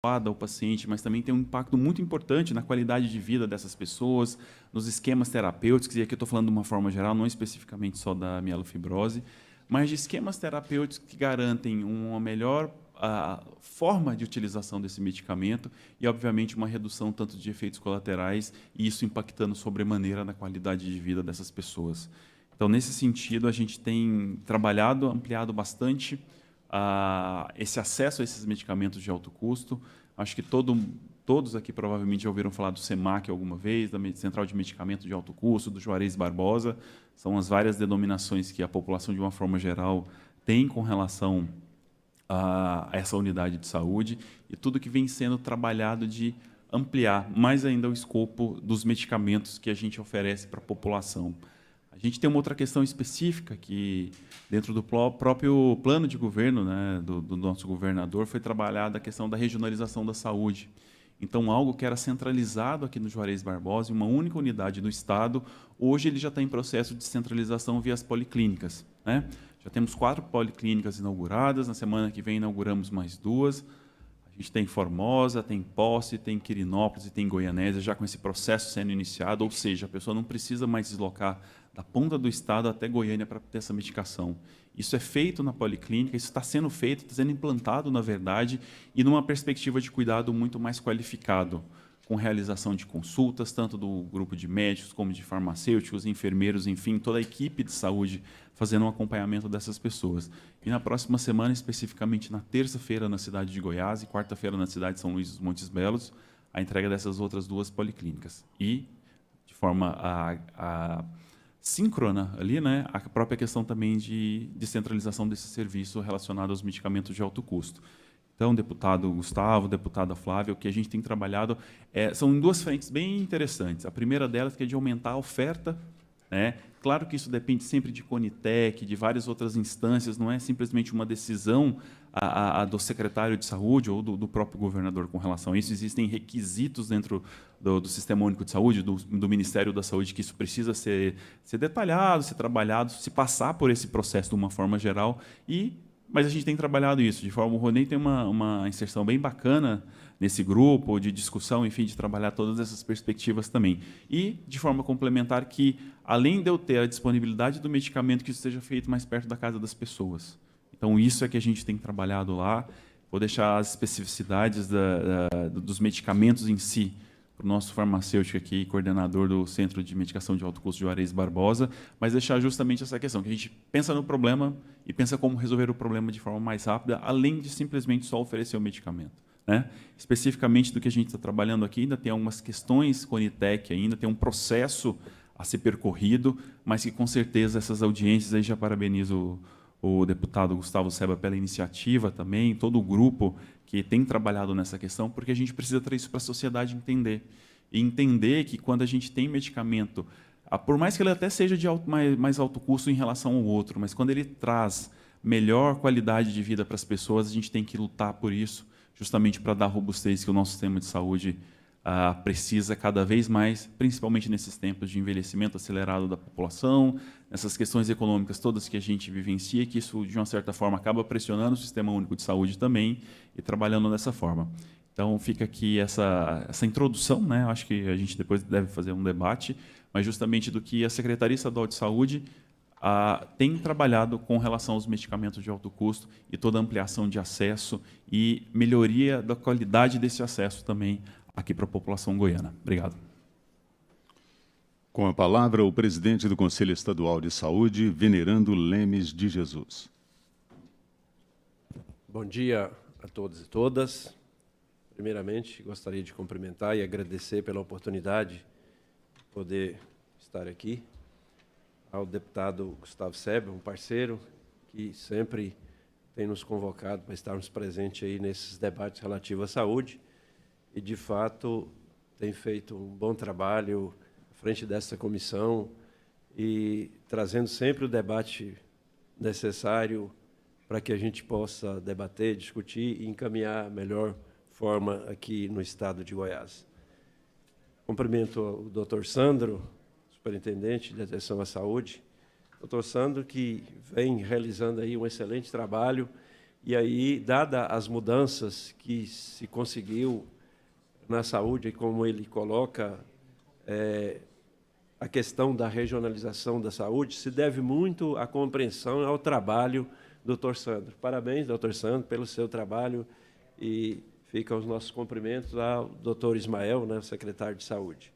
ao paciente, mas também tem um impacto muito importante na qualidade de vida dessas pessoas, nos esquemas terapêuticos, e aqui eu estou falando de uma forma geral, não especificamente só da mielofibrose, mas de esquemas terapêuticos que garantem uma melhor forma de utilização desse medicamento e, obviamente, uma redução tanto de efeitos colaterais, e isso impactando sobremaneira na qualidade de vida dessas pessoas. Então, nesse sentido, a gente tem trabalhado, ampliado bastante esse acesso a esses medicamentos de alto custo. Acho que todos aqui provavelmente já ouviram falar do SEMAC alguma vez, da Central de Medicamentos de Alto Custo, do Juarez Barbosa. São as várias denominações que a população, de uma forma geral, tem com relação a essa unidade de saúde, e tudo que vem sendo trabalhado de ampliar mais ainda o escopo dos medicamentos que a gente oferece para a população. A gente tem uma outra questão específica que, dentro do próprio plano de governo, né, do nosso governador, foi trabalhada a questão da regionalização da saúde. Então, algo que era centralizado aqui no Juarez Barbosa, em uma única unidade do Estado, hoje ele já está em processo de centralização via as policlínicas, né? Já temos 4 policlínicas inauguradas, na semana que vem inauguramos mais 2. A gente tem Formosa, tem Posse, tem Quirinópolis e tem Goianésia, já com esse processo sendo iniciado, ou seja, a pessoa não precisa mais deslocar da ponta do estado até Goiânia para ter essa medicação. Isso é feito na policlínica, isso está sendo feito, está sendo implantado, na verdade, e numa perspectiva de cuidado muito mais qualificado, com realização de consultas, tanto do grupo de médicos, como de farmacêuticos, enfermeiros, enfim, toda a equipe de saúde fazendo um acompanhamento dessas pessoas. E na próxima semana, especificamente na terça-feira, na cidade de Goiás, e quarta-feira, na cidade de São Luís dos Montes Belos, a entrega dessas outras 2 policlínicas. E, de forma síncrona ali, né, a própria questão também de descentralização desse serviço relacionado aos medicamentos de alto custo. Então, deputado Gustavo, deputada Flávia, o que a gente tem trabalhado são em 2 frentes bem interessantes. A primeira delas que é de aumentar a oferta, né? Claro que isso depende sempre de Conitec, de várias outras instâncias, não é simplesmente uma decisão do secretário de saúde ou do próprio governador com relação a isso. Existem requisitos dentro do Sistema Único de Saúde, do Ministério da Saúde, que isso precisa ser detalhado, ser trabalhado, se passar por esse processo de uma forma geral. Mas a gente tem trabalhado isso de forma... O Ronei tem uma inserção bem bacana nesse grupo, de discussão, enfim, de trabalhar todas essas perspectivas também. E, de forma complementar, que, além de eu ter a disponibilidade do medicamento, que isso seja feito mais perto da casa das pessoas. Então, isso é que a gente tem trabalhado lá. Vou deixar as especificidades dos medicamentos em si para o nosso farmacêutico aqui, coordenador do Centro de Medicação de Alto Custo de Juarez Barbosa, mas deixar justamente essa questão, que a gente pensa no problema e pensa como resolver o problema de forma mais rápida, além de simplesmente só oferecer o medicamento, né? Especificamente do que a gente está trabalhando aqui, ainda tem algumas questões Conitec, ainda tem um processo a ser percorrido, mas que, com certeza, essas audiências, aí já parabenizo o deputado Gustavo Seba pela iniciativa também, todo o grupo que tem trabalhado nessa questão, porque a gente precisa trazer isso para a sociedade entender. E entender que, quando a gente tem medicamento, por mais que ele até seja de mais alto custo em relação ao outro, mas quando ele traz melhor qualidade de vida para as pessoas, a gente tem que lutar por isso, justamente para dar a robustez que o nosso sistema de saúde precisa cada vez mais, principalmente nesses tempos de envelhecimento acelerado da população, nessas questões econômicas todas que a gente vivencia, que isso, de uma certa forma, acaba pressionando o Sistema Único de Saúde também, e trabalhando dessa forma. Então, fica aqui essa introdução, né? Acho que a gente depois deve fazer um debate, mas justamente do que a Secretaria Estadual de Saúde tem trabalhado com relação aos medicamentos de alto custo e toda a ampliação de acesso e melhoria da qualidade desse acesso também aqui para a população goiana. Obrigado. Com a palavra, o presidente do Conselho Estadual de Saúde, Venerando Lemes de Jesus. Bom dia a todos e todas. Primeiramente, gostaria de cumprimentar e agradecer pela oportunidade de poder estar aqui. Ao deputado Gustavo Seba, um parceiro que sempre tem nos convocado para estarmos presentes aí nesses debates relativos à saúde e, de fato, tem feito um bom trabalho à frente dessa comissão e trazendo sempre o debate necessário para que a gente possa debater, discutir e encaminhar a melhor forma aqui no estado de Goiás. Cumprimento o Dr. Sandro, superintendente de atenção à saúde, Dr. Sandro, que vem realizando aí um excelente trabalho E aí, dada as mudanças que se conseguiu na saúde, como ele coloca, a questão da regionalização da saúde se deve muito à compreensão e ao trabalho do Dr. Sandro. Parabéns, Dr. Sandro, pelo seu trabalho e ficam os nossos cumprimentos ao Dr. Ismael, né, secretário de Saúde.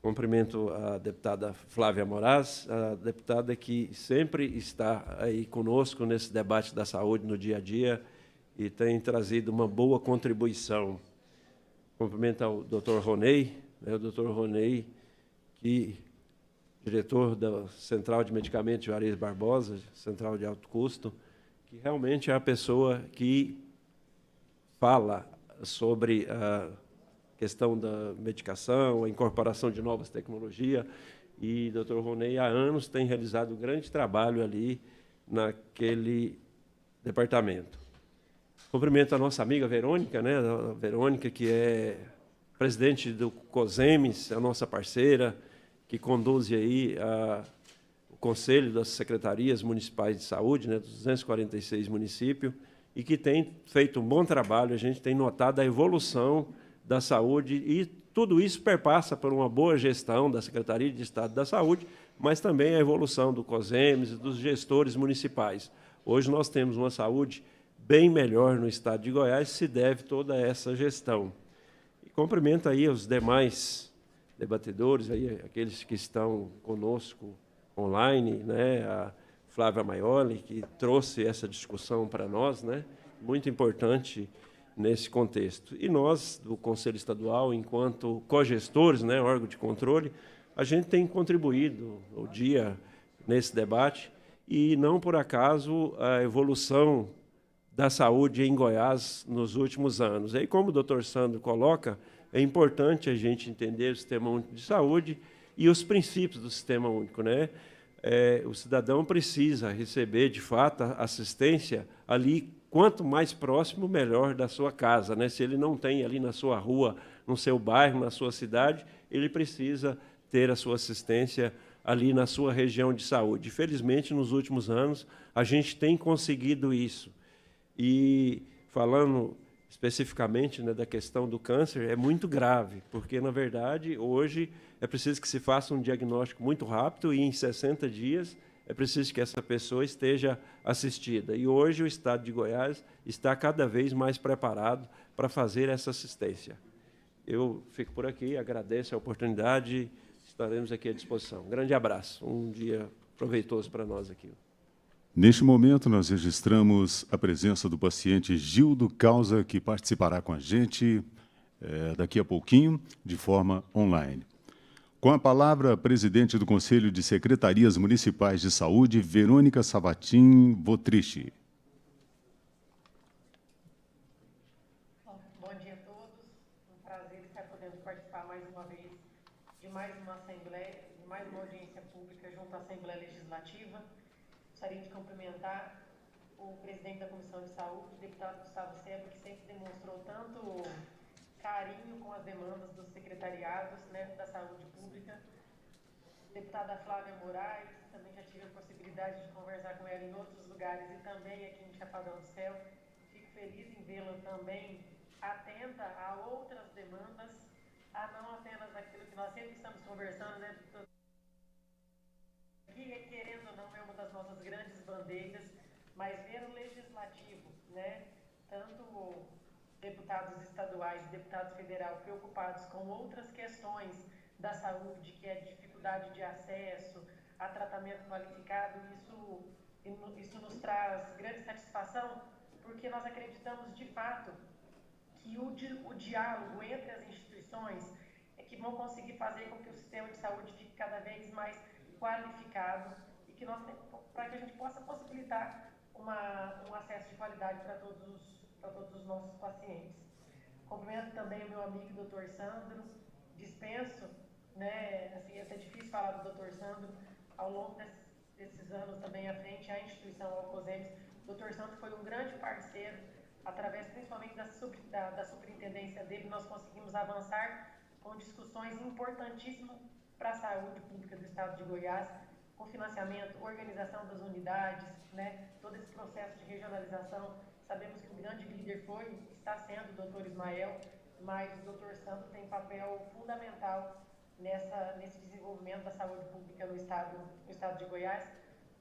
Cumprimento a deputada Flávia Moraes, a deputada que sempre está aí conosco nesse debate da saúde no dia a dia e tem trazido uma boa contribuição. Cumprimento ao Dr. Ronei, né, o Dr. Ronei, que diretor da Central de Medicamentos Juarez Barbosa, Central de Alto Custo, que realmente é a pessoa que fala sobre a questão da medicação, a incorporação de novas tecnologias, e o Dr. Ronei, há anos, tem realizado um grande trabalho ali naquele departamento. Cumprimento a nossa amiga Verônica, né? A Verônica, que é presidente do COSEMES, a nossa parceira, que conduz aí o Conselho das Secretarias Municipais de Saúde, né, dos 246 municípios, e que tem feito um bom trabalho. A gente tem notado a evolução da saúde e tudo isso perpassa por uma boa gestão da Secretaria de Estado da Saúde, mas também a evolução do COSEMES e dos gestores municipais. Hoje nós temos uma saúde bem melhor no estado de Goiás, se deve toda essa gestão. E cumprimento aí os demais debatedores, aí, aqueles que estão conosco online, né, a Flávia Maioli, que trouxe essa discussão para nós, né, muito importante nesse contexto. E nós, do Conselho Estadual, enquanto cogestores, né, órgão de controle, a gente tem contribuído o dia nesse debate e, não por acaso, a evolução da saúde em Goiás nos últimos anos. E como o doutor Sandro coloca, é importante a gente entender o Sistema Único de Saúde e os princípios do Sistema Único, né? O cidadão precisa receber, de fato, assistência ali, quanto mais próximo, melhor da sua casa, né? Se ele não tem ali na sua rua, no seu bairro, na sua cidade, ele precisa ter a sua assistência ali na sua região de saúde. Felizmente, nos últimos anos, a gente tem conseguido isso. E, falando especificamente, né, da questão do câncer, é muito grave, porque, na verdade, hoje é preciso que se faça um diagnóstico muito rápido e, em 60 dias, é preciso que essa pessoa esteja assistida. E hoje o Estado de Goiás está cada vez mais preparado para fazer essa assistência. Eu fico por aqui, agradeço a oportunidade, estaremos aqui à disposição. Um grande abraço, um dia proveitoso para nós aqui. Neste momento, nós registramos a presença do paciente Gildo Causa, que participará com a gente daqui a pouquinho, de forma online. Com a palavra, a presidente do Conselho de Secretarias Municipais de Saúde, Verônica Savatin Votrichi. Bom dia a todos. Um prazer estar podendo participar mais uma vez de mais uma assembleia, de mais uma audiência pública junto à Assembleia Legislativa. Gostaria de cumprimentar o presidente da Comissão de Saúde, o deputado Gustavo Seba, que sempre demonstrou tanto carinho com as demandas dos secretariados, né, da saúde pública. Deputada Flávia Moraes, também já tive a possibilidade de conversar com ela em outros lugares e também aqui em Chapadão do Céu. Fico feliz em vê-la também atenta a outras demandas, a não apenas aquilo que nós sempre estamos conversando, né, que, querendo ou não, é uma das nossas grandes bandeiras, mas ver o legislativo, né, tanto deputados estaduais e deputados federais preocupados com outras questões da saúde, que é dificuldade de acesso a tratamento qualificado, isso nos traz grande satisfação, porque nós acreditamos de fato que o diálogo entre as instituições é que vão conseguir fazer com que o sistema de saúde fique cada vez mais qualificado e que para que a gente possa possibilitar um acesso de qualidade para todos os nossos pacientes. Cumprimento também o meu amigo Dr. Sandro, dispenso, né, assim, é até difícil falar do Dr. Sandro, ao longo desses anos também à frente, a instituição COSEMES, o Dr. Sandro foi um grande parceiro, através principalmente da superintendência dele, nós conseguimos avançar com discussões importantíssimas para a saúde pública do estado de Goiás, com financiamento, organização das unidades, né, todo esse processo de regionalização Sabemos que o grande líder está sendo o doutor Ismael, mas o doutor Sandro tem papel fundamental nesse desenvolvimento da saúde pública no estado de Goiás.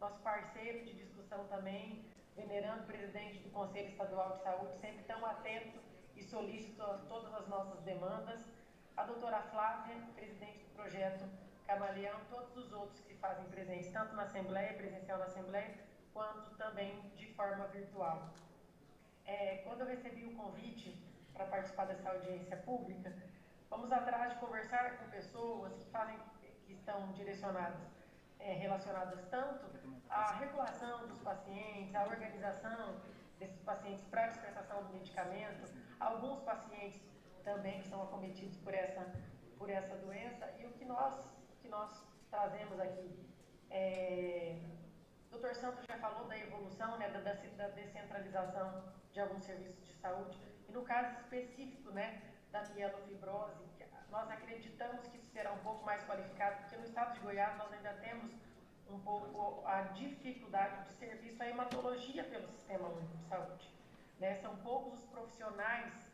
Nosso parceiro de discussão também, venerando presidente do Conselho Estadual de Saúde, sempre tão atento e solícito a todas as nossas demandas. A doutora Flávia, presidente do projeto Camaleão, todos os outros que fazem presença, tanto na Assembleia, presencial na Assembleia, quanto também de forma virtual. Quando eu recebi o convite para participar dessa audiência pública, vamos atrás de conversar com pessoas que estão relacionadas tanto à regulação dos pacientes, à organização desses pacientes para a dispensação do medicamento, alguns pacientes também que são acometidos por essa doença, e o que nós trazemos aqui. O Dr. Santos já falou da evolução, né, da descentralização de alguns serviços de saúde, e no caso específico, né, da mielofibrose, nós acreditamos que isso será um pouco mais qualificado, porque no estado de Goiás nós ainda temos um pouco a dificuldade de serviço à hematologia pelo Sistema Único de Saúde, né? São poucos os profissionais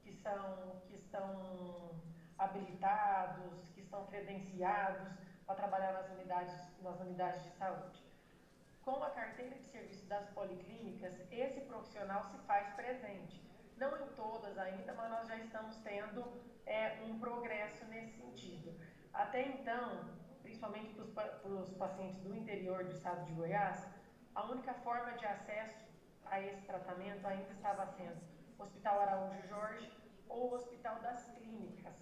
que estão habilitados, que estão credenciados para trabalhar nas unidades de saúde. Com a carteira de serviço das policlínicas, esse profissional se faz presente. Não em todas ainda, mas nós já estamos tendo um progresso nesse sentido. Até então, principalmente para os pacientes do interior do estado de Goiás, a única forma de acesso a esse tratamento ainda estava sendo o Hospital Araújo Jorge ou o Hospital das Clínicas.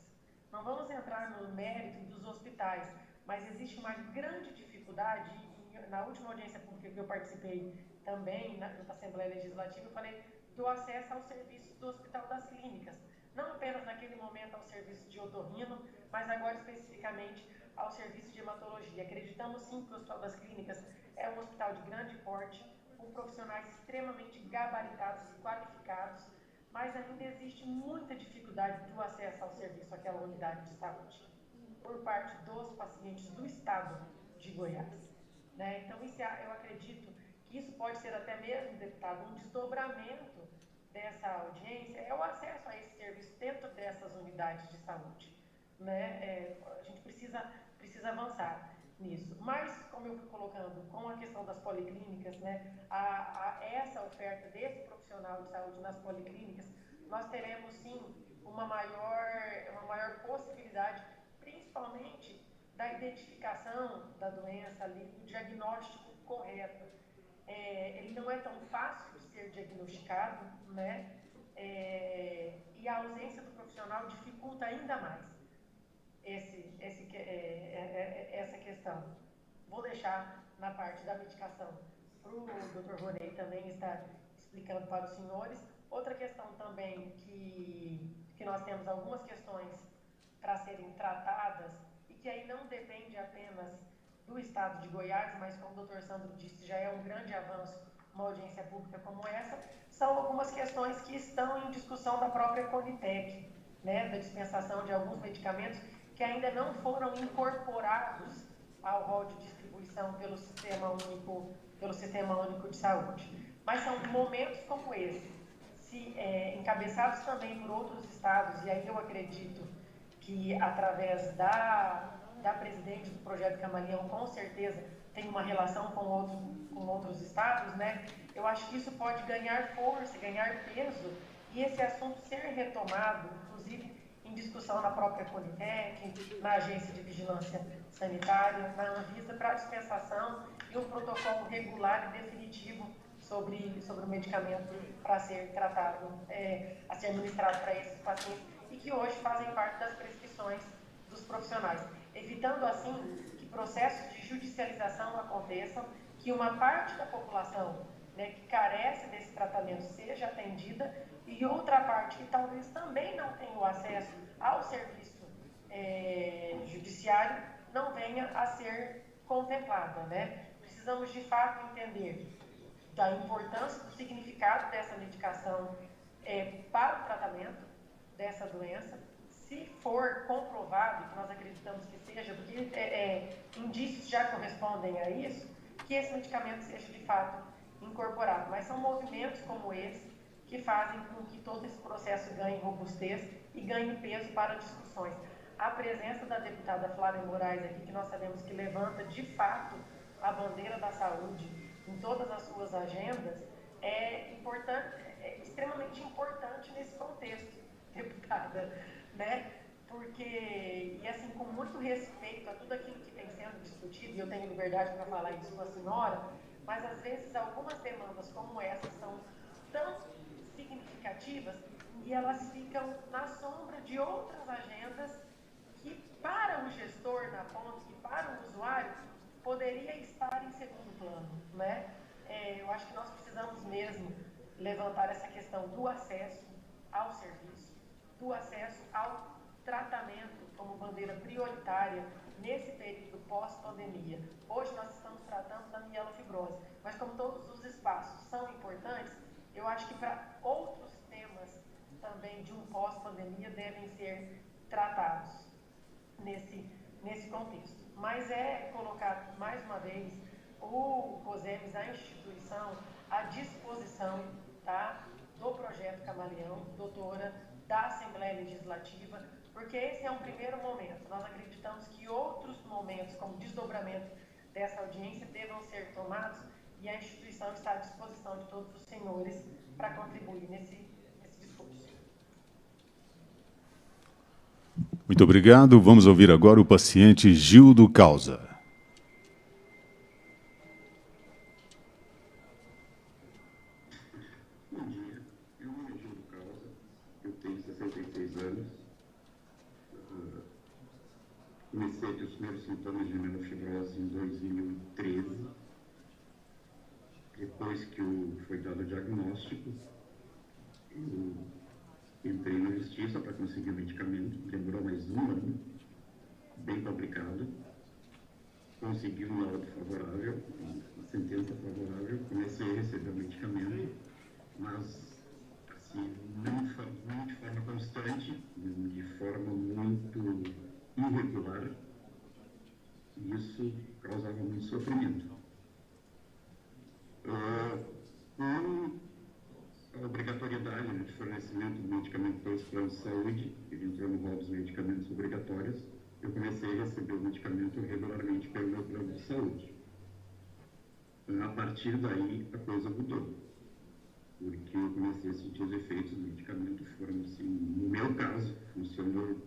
Não vamos entrar no mérito dos hospitais, mas existe uma grande dificuldade. Na última audiência pública que eu participei também, na Assembleia Legislativa, eu falei do acesso ao serviço do Hospital das Clínicas. Não apenas naquele momento ao serviço de otorrino, mas agora especificamente ao serviço de hematologia. Acreditamos sim que o Hospital das Clínicas é um hospital de grande porte, com profissionais extremamente gabaritados e qualificados, mas ainda existe muita dificuldade do acesso ao serviço àquela unidade de saúde, por parte dos pacientes do estado de Goiás. Né? Então, eu acredito que isso pode ser até mesmo, deputado, um desdobramento dessa audiência, é o acesso a esse serviço dentro dessas unidades de saúde. Né? A gente precisa avançar nisso. Mas, como eu fui colocando, com a questão das policlínicas, né, essa oferta desse profissional de saúde nas policlínicas, nós teremos, sim, uma maior possibilidade, principalmente da identificação da doença ali, do diagnóstico correto. Ele não é tão fácil de ser diagnosticado, né? E a ausência do profissional dificulta ainda mais essa questão. Vou deixar na parte da medicação para o Dr. Ronei também estar explicando para os senhores. Outra questão também que nós temos algumas questões para serem tratadas e que aí não depende apenas do estado de Goiás, mas como o Dr. Sandro disse, já é um grande avanço uma audiência pública como essa, são algumas questões que estão em discussão da própria Conitec, né, da dispensação de alguns medicamentos que ainda não foram incorporados ao rol de distribuição pelo Sistema Único de Saúde. Mas são momentos como esse, encabeçados também por outros estados, e aí eu acredito que através da presidente do Projeto Camaleão, com certeza, tem uma relação com outros estados, né? Eu acho que isso pode ganhar força, ganhar peso, e esse assunto ser retomado, inclusive em discussão na própria Conitec, na Agência de Vigilância Sanitária, na Anvisa, para a dispensação e um protocolo regular e definitivo sobre o medicamento para ser tratado, a ser administrado para esses pacientes, e que hoje fazem parte das prescrições dos profissionais, evitando assim que processos de judicialização aconteçam, que uma parte da população, né, que carece desse tratamento seja atendida, e outra parte que talvez também não tenha o acesso ao serviço judiciário não venha a ser contemplada, né? Precisamos de fato entender da importância, do significado dessa medicação para o tratamento dessa doença. Se for comprovado, que nós acreditamos que seja, porque indícios já correspondem a isso, que esse medicamento seja de fato incorporado. Mas são movimentos como esse que fazem com que todo esse processo ganhe robustez e ganhe peso para discussões. A presença da deputada Flávia Moraes aqui, que nós sabemos que levanta de fato a bandeira da saúde em todas as suas agendas, é importante, é extremamente importante nesse contexto, deputada, né? Porque, e assim, com muito respeito a tudo aquilo que tem sendo discutido, e eu tenho liberdade para falar isso com a senhora, mas às vezes algumas demandas como essa são tão significativas e elas ficam na sombra de outras agendas que para o gestor na ponta e para o usuário poderia estar em segundo plano, né? Eu acho que nós precisamos mesmo levantar essa questão do acesso ao serviço, do acesso ao tratamento como bandeira prioritária nesse período pós-pandemia. Hoje nós estamos tratando da mielofibrose, mas como todos os espaços são importantes, eu acho que para outros temas também de um pós-pandemia devem ser tratados nesse contexto. Mas é colocar mais uma vez o COSEMES, a instituição, à disposição, tá, do projeto Camaleão, doutora, da Assembleia Legislativa, porque esse é um primeiro momento. Nós acreditamos que outros momentos, como desdobramento dessa audiência, devam ser tomados e a instituição está à disposição de todos os senhores para contribuir nesse discurso. Muito obrigado. Vamos ouvir agora o paciente Gildo Causa. Bom dia, meu nome é Gildo Causa, eu tenho 66 anos. Comecei a ter os primeiros sintomas de mielofibrose em 2013. Depois que foi dado o diagnóstico, eu entrei na justiça para conseguir o medicamento, demorou mais um ano, bem complicado. Consegui um laudo favorável, uma sentença favorável, comecei a receber o medicamento, mas assim, não de forma constante, de forma muito irregular, e isso causava muito sofrimento. A obrigatoriedade de fornecimento do medicamento pelos planos de saúde, ele entrou no rol dos medicamentos obrigatórios, eu comecei a receber o medicamento regularmente pelo meu plano de saúde. A partir daí, a coisa mudou, porque eu comecei a sentir os efeitos do medicamento, foram assim, no meu caso, funcionou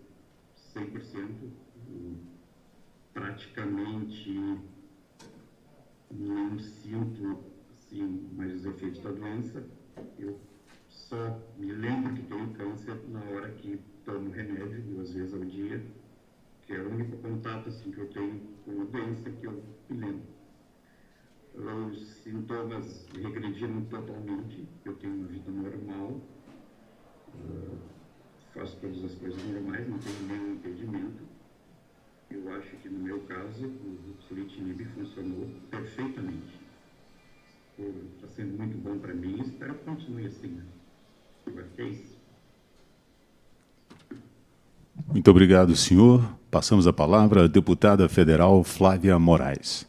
100%, praticamente não sinto assim, mais os efeitos da doença. Eu só me lembro que tenho câncer na hora que tomo remédio 2 vezes ao dia, que é o único contato assim, que eu tenho com a doença que eu me lembro. Os sintomas regrediram totalmente, eu tenho uma vida normal, faço todas as coisas normais, não tenho nenhum impedimento. Eu acho que no meu caso o ruxolitinib funcionou perfeitamente. Está sendo muito bom para mim e espero que continue assim. É isso. Muito obrigado, senhor. Passamos a palavra à deputada federal Flávia Moraes.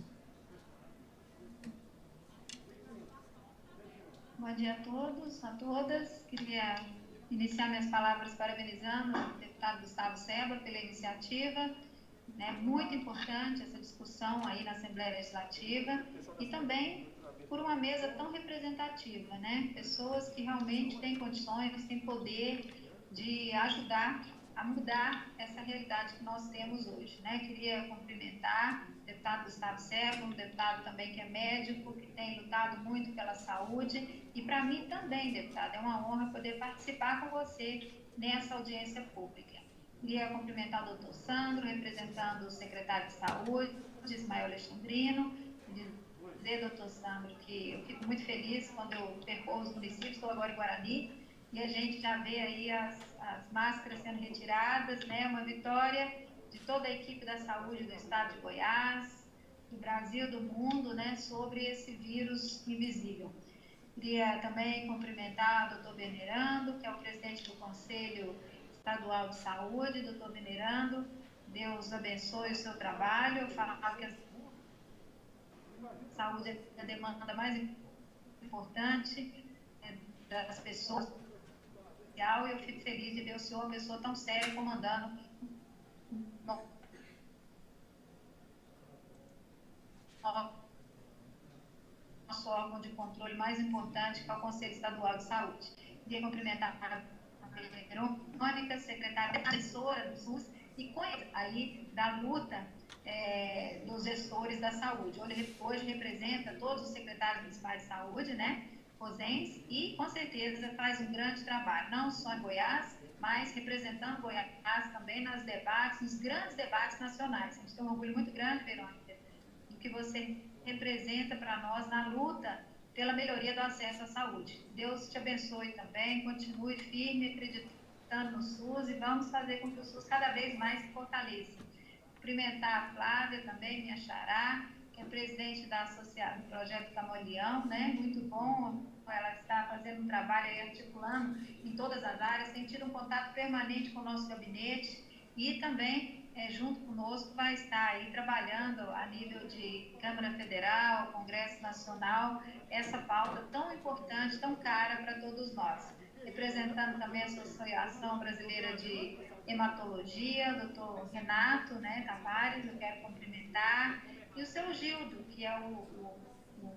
Bom dia a todos, a todas. Queria iniciar minhas palavras parabenizando o deputado Gustavo Seba pela iniciativa. É muito importante essa discussão aí na Assembleia Legislativa e também por uma mesa tão representativa, né? Pessoas que realmente têm condições, têm poder de ajudar a mudar essa realidade que nós temos hoje, né? Queria cumprimentar o deputado Gustavo Seba, um deputado também que é médico, que tem lutado muito pela saúde, e para mim também, deputado, é uma honra poder participar com você nessa audiência pública. Queria cumprimentar o doutor Sandro, representando o secretário de Saúde, Ismael Alexandrino, dizer, doutor Sandro, que eu fico muito feliz quando eu percorro os municípios, estou agora em Guarani, e a gente já vê aí as máscaras sendo retiradas, né? Uma vitória de toda a equipe da saúde do estado de Goiás, do Brasil, do mundo, né? Sobre esse vírus invisível. Queria também cumprimentar o doutor Venerando, que é o presidente do Conselho Estadual de Saúde. Doutor Venerando, Deus abençoe o seu trabalho. Eu falo que a saúde é a demanda mais importante das pessoas. E eu fico feliz de ver o senhor, uma pessoa tão séria, comandando nosso órgão de controle mais importante, que é o Conselho Estadual de Saúde. Queria cumprimentar a Verônica, secretária assessora do SUS, e conhecer aí da luta dos gestores da saúde. Hoje representa todos os secretários municipais de saúde, né, COSENS, e com certeza faz um grande trabalho, não só em Goiás, mas representando Goiás também nos grandes debates nacionais. A gente tem um orgulho muito grande, Verônica, do que você representa para nós na luta pela melhoria do acesso à saúde. Deus te abençoe também, continue firme, acreditando no SUS, e vamos fazer com que o SUS cada vez mais se fortaleça. Cumprimentar a Flávia também, minha xará, que é presidente do Projeto Camaleão, né? Muito bom, ela está fazendo um trabalho aí, articulando em todas as áreas, tem tido um contato permanente com o nosso gabinete, e também, junto conosco, vai estar aí trabalhando a nível de Câmara Federal, Congresso Nacional, essa pauta tão importante, tão cara para todos nós. Representando também a Associação Brasileira de Hematologia, o doutor Renato, né, Tavares, eu quero cumprimentar, e o seu Gildo, que é o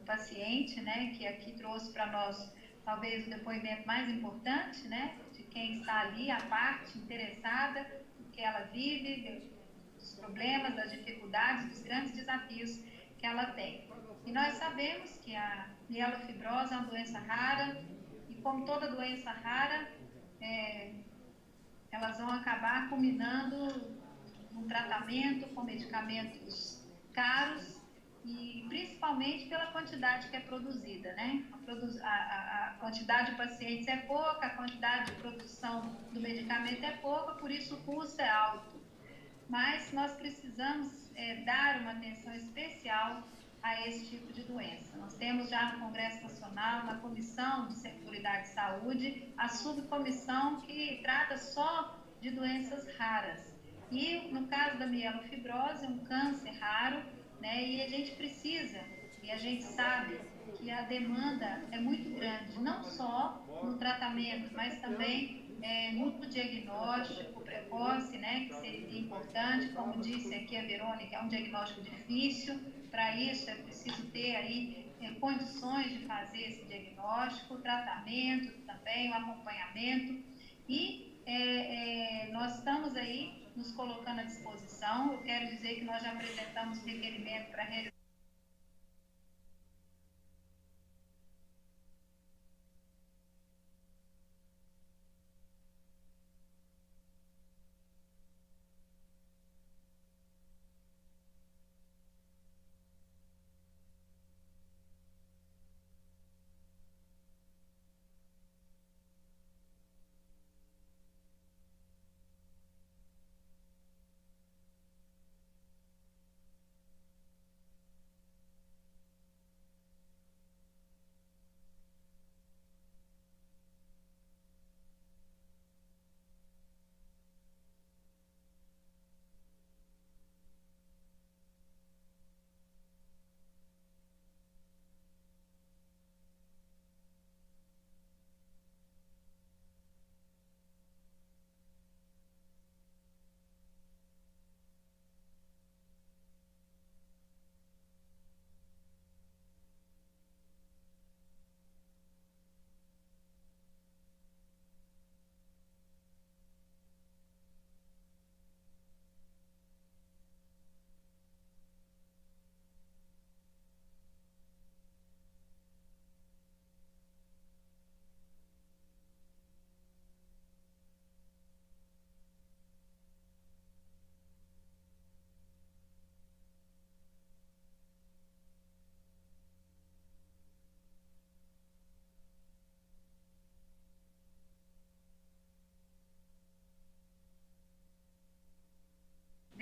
paciente, né, que aqui trouxe para nós talvez o depoimento mais importante, né, de quem está ali, a parte interessada, do que ela vive, dos problemas, das dificuldades, dos grandes desafios que ela tem. E nós sabemos que a mielofibrose é uma doença rara, e como toda doença rara, elas vão acabar culminando num tratamento com medicamentos caros, e principalmente pela quantidade que é produzida, né? A quantidade de pacientes é pouca, a quantidade de produção do medicamento é pouca, por isso o custo é alto. Mas nós precisamos dar uma atenção especial a esse tipo de doença. Nós temos já no Congresso Nacional, na Comissão de Seguridade e Saúde, a subcomissão que trata só de doenças raras. E no caso da mielofibrose, é um câncer raro, né? E a gente precisa, e a gente sabe que a demanda é muito grande, não só no tratamento, mas também no diagnóstico precoce, né, que seria importante, como disse aqui a Verônica, é um diagnóstico difícil. Para isso é preciso ter aí condições de fazer esse diagnóstico, o tratamento também, o acompanhamento, e nós estamos aí nos colocando à disposição. Eu quero dizer que nós já apresentamos requerimento para realizar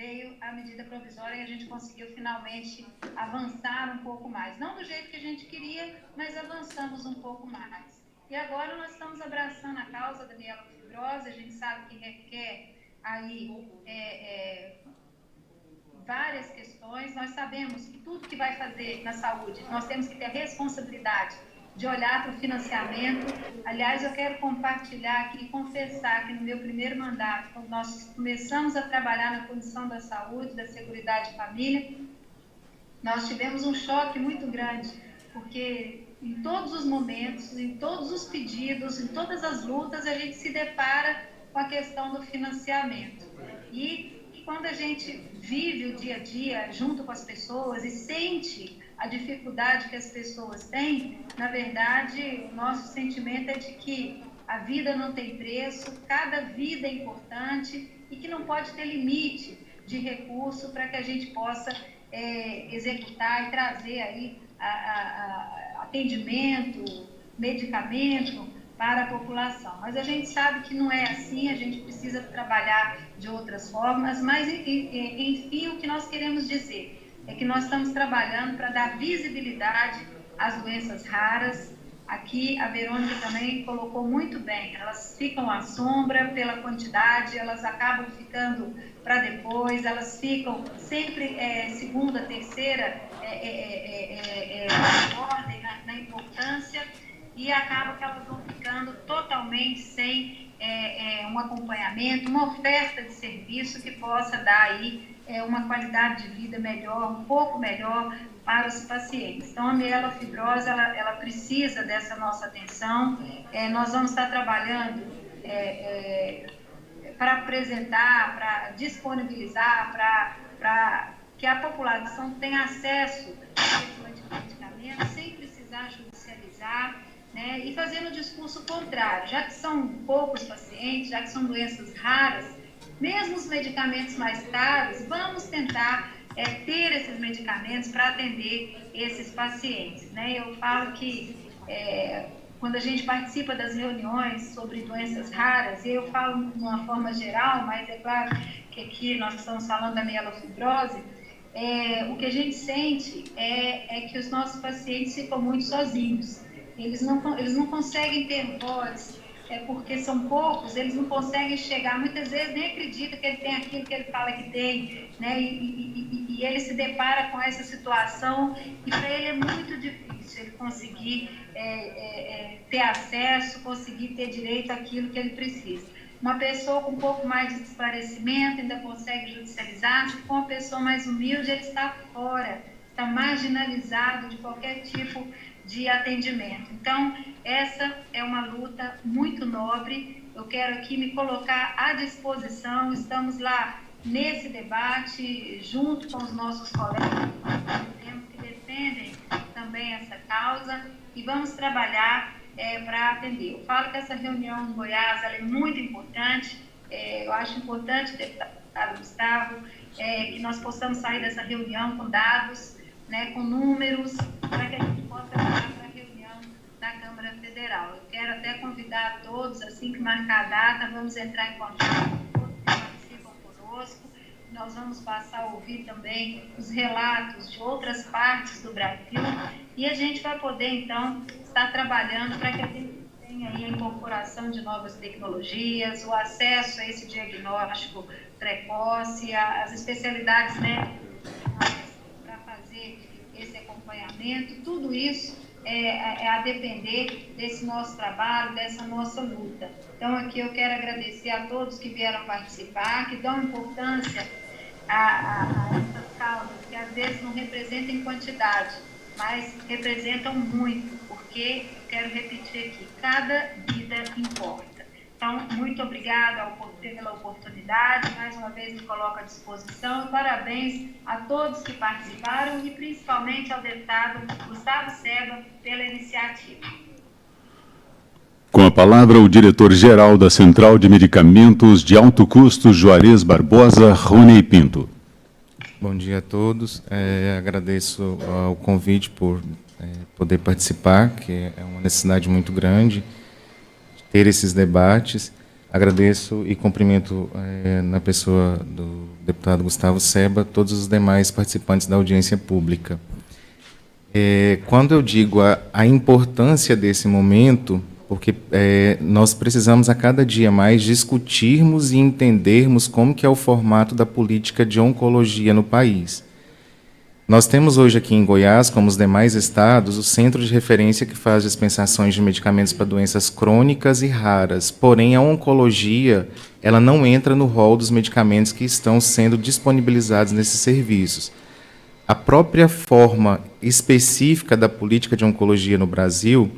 veio a medida provisória e a gente conseguiu finalmente avançar um pouco mais. Não do jeito que a gente queria, mas avançamos um pouco mais. E agora nós estamos abraçando a causa da mielofibrose. A gente sabe que requer aí várias questões. Nós sabemos que tudo que vai fazer na saúde, nós temos que ter a responsabilidade de olhar para o financiamento. Aliás, eu quero compartilhar aqui e confessar que no meu primeiro mandato, quando nós começamos a trabalhar na Comissão da Saúde, da Seguridade e Família, nós tivemos um choque muito grande, porque em todos os momentos, em todos os pedidos, em todas as lutas, a gente se depara com a questão do financiamento. E quando a gente vive o dia a dia junto com as pessoas e sente a dificuldade que as pessoas têm, na verdade, o nosso sentimento é de que a vida não tem preço, cada vida é importante e que não pode ter limite de recurso para que a gente possa executar e trazer aí atendimento, medicamento para a população. Mas a gente sabe que não é assim, a gente precisa trabalhar de outras formas, mas, enfim, o que nós queremos dizer é que nós estamos trabalhando para dar visibilidade às doenças raras. Aqui a Verônica também colocou muito bem, elas ficam à sombra pela quantidade, elas acabam ficando para depois, elas ficam sempre segunda, terceira ordem na importância, e acaba que elas vão ficando totalmente sem um acompanhamento, uma oferta de serviço que possa dar aí uma qualidade de vida melhor, um pouco melhor para os pacientes. Então, a mielofibrose, ela precisa dessa nossa atenção. Nós vamos estar trabalhando para apresentar, para disponibilizar, para que a população tenha acesso a esse medicamento sem precisar judicializar, né, e fazendo o discurso contrário. Já que são poucos pacientes, já que são doenças raras, mesmo os medicamentos mais caros, vamos tentar ter esses medicamentos para atender esses pacientes, né? Eu falo que quando a gente participa das reuniões sobre doenças raras, eu falo de uma forma geral, mas é claro que aqui nós estamos falando da mielofibrose, o que a gente sente é que os nossos pacientes ficam muito sozinhos. Eles não conseguem ter voz, porque são poucos, eles não conseguem chegar, muitas vezes nem acredita que ele tem aquilo que ele fala que tem, né? E ele se depara com essa situação e para ele é muito difícil ele conseguir ter acesso, conseguir ter direito àquilo que ele precisa. Uma pessoa com um pouco mais de esclarecimento ainda consegue judicializar, se for uma pessoa mais humilde, ele está fora, está marginalizado de qualquer tipo de atendimento. Então, essa é uma luta muito nobre. Eu quero aqui me colocar à disposição. Estamos lá nesse debate, junto com os nossos colegas que defendem também essa causa, e vamos trabalhar para atender. Eu falo que essa reunião em Goiás ela é muito importante. Eu acho importante, deputado Gustavo, que nós possamos sair dessa reunião com dados, né, com números, para que a gente possa levar para a reunião da Câmara Federal. Eu quero até convidar a todos, assim que marcar a data, vamos entrar em contato com todos que participam conosco. Nós vamos passar a ouvir também os relatos de outras partes do Brasil e a gente vai poder, então, estar trabalhando para que a gente tenha aí a incorporação de novas tecnologias, o acesso a esse diagnóstico precoce, as especialidades médicas para fazer esse acompanhamento. Tudo isso é a depender desse nosso trabalho, dessa nossa luta. Então, aqui eu quero agradecer a todos que vieram participar, que dão importância a essas causas, que às vezes não representam em quantidade, mas representam muito, porque, eu quero repetir aqui, cada vida importa. Então, muito obrigada pela oportunidade, mais uma vez me coloco à disposição, e parabéns a todos que participaram e principalmente ao deputado Gustavo Seba pela iniciativa. Com a palavra, o diretor-geral da Central de Medicamentos de Alto Custo, Juarez Barbosa, Rony Pinto. Bom dia a todos. Agradeço o convite por poder participar, que é uma necessidade muito grande de ter esses debates. Agradeço e cumprimento, na pessoa do deputado Gustavo Seba, todos os demais participantes da audiência pública. Quando eu digo a importância desse momento, porque nós precisamos a cada dia mais discutirmos e entendermos como que é o formato da política de oncologia no país. Nós temos hoje aqui em Goiás, como os demais estados, o centro de referência que faz dispensações de medicamentos para doenças crônicas e raras. Porém, a oncologia, ela não entra no rol dos medicamentos que estão sendo disponibilizados nesses serviços. A própria forma específica da política de oncologia no Brasil,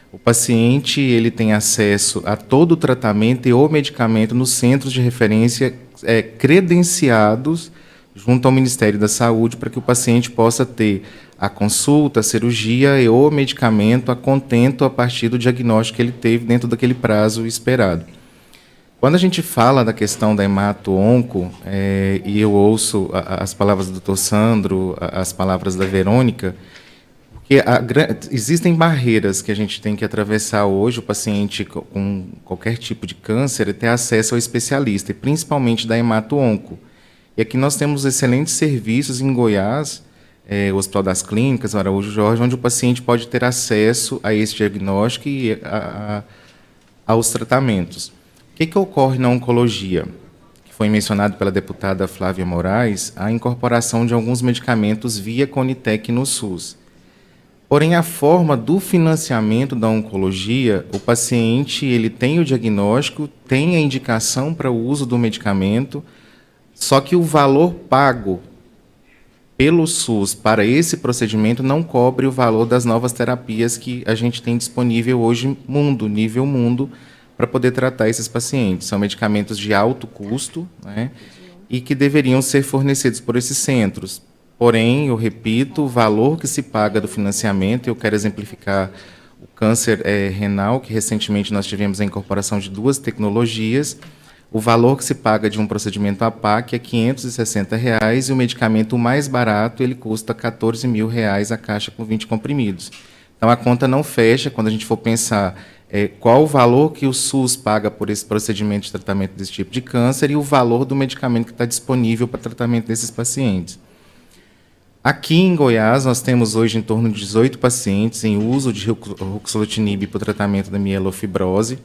o paciente ele tem acesso a todo o tratamento e o medicamento nos centros de referência credenciados junto ao Ministério da Saúde, para que o paciente possa ter a consulta, a cirurgia e o medicamento a contento a partir do diagnóstico que ele teve dentro daquele prazo esperado. Quando a gente fala da questão da hemato-onco, e eu ouço as palavras do Dr. Sandro, as palavras da Verônica, porque existem barreiras que a gente tem que atravessar hoje, o paciente com qualquer tipo de câncer, ter acesso ao especialista, e principalmente da hemato-onco. E aqui nós temos excelentes serviços em Goiás, o Hospital das Clínicas, Araújo Jorge, onde o paciente pode ter acesso a esse diagnóstico e aos tratamentos. O que ocorre na oncologia? Que foi mencionado pela deputada Flávia Moraes, a incorporação de alguns medicamentos via Conitec no SUS. Porém, a forma do financiamento da oncologia, o paciente ele tem o diagnóstico, tem a indicação para o uso do medicamento, só que o valor pago pelo SUS para esse procedimento não cobre o valor das novas terapias que a gente tem disponível hoje nível mundo, para poder tratar esses pacientes. São medicamentos de alto custo, né, e que deveriam ser fornecidos por esses centros. Porém, eu repito, o valor que se paga do financiamento, eu quero exemplificar o câncer renal, que recentemente nós tivemos a incorporação de 2 tecnologias. O valor que se paga de um procedimento APAC é R$ 560 reais, e o medicamento mais barato ele custa R$ 14 mil reais a caixa com 20 comprimidos. Então, a conta não fecha quando a gente for pensar qual o valor que o SUS paga por esse procedimento de tratamento desse tipo de câncer e o valor do medicamento que está disponível para tratamento desses pacientes. Aqui em Goiás, nós temos hoje em torno de 18 pacientes em uso de ruxolitinib para o tratamento da mielofibrose.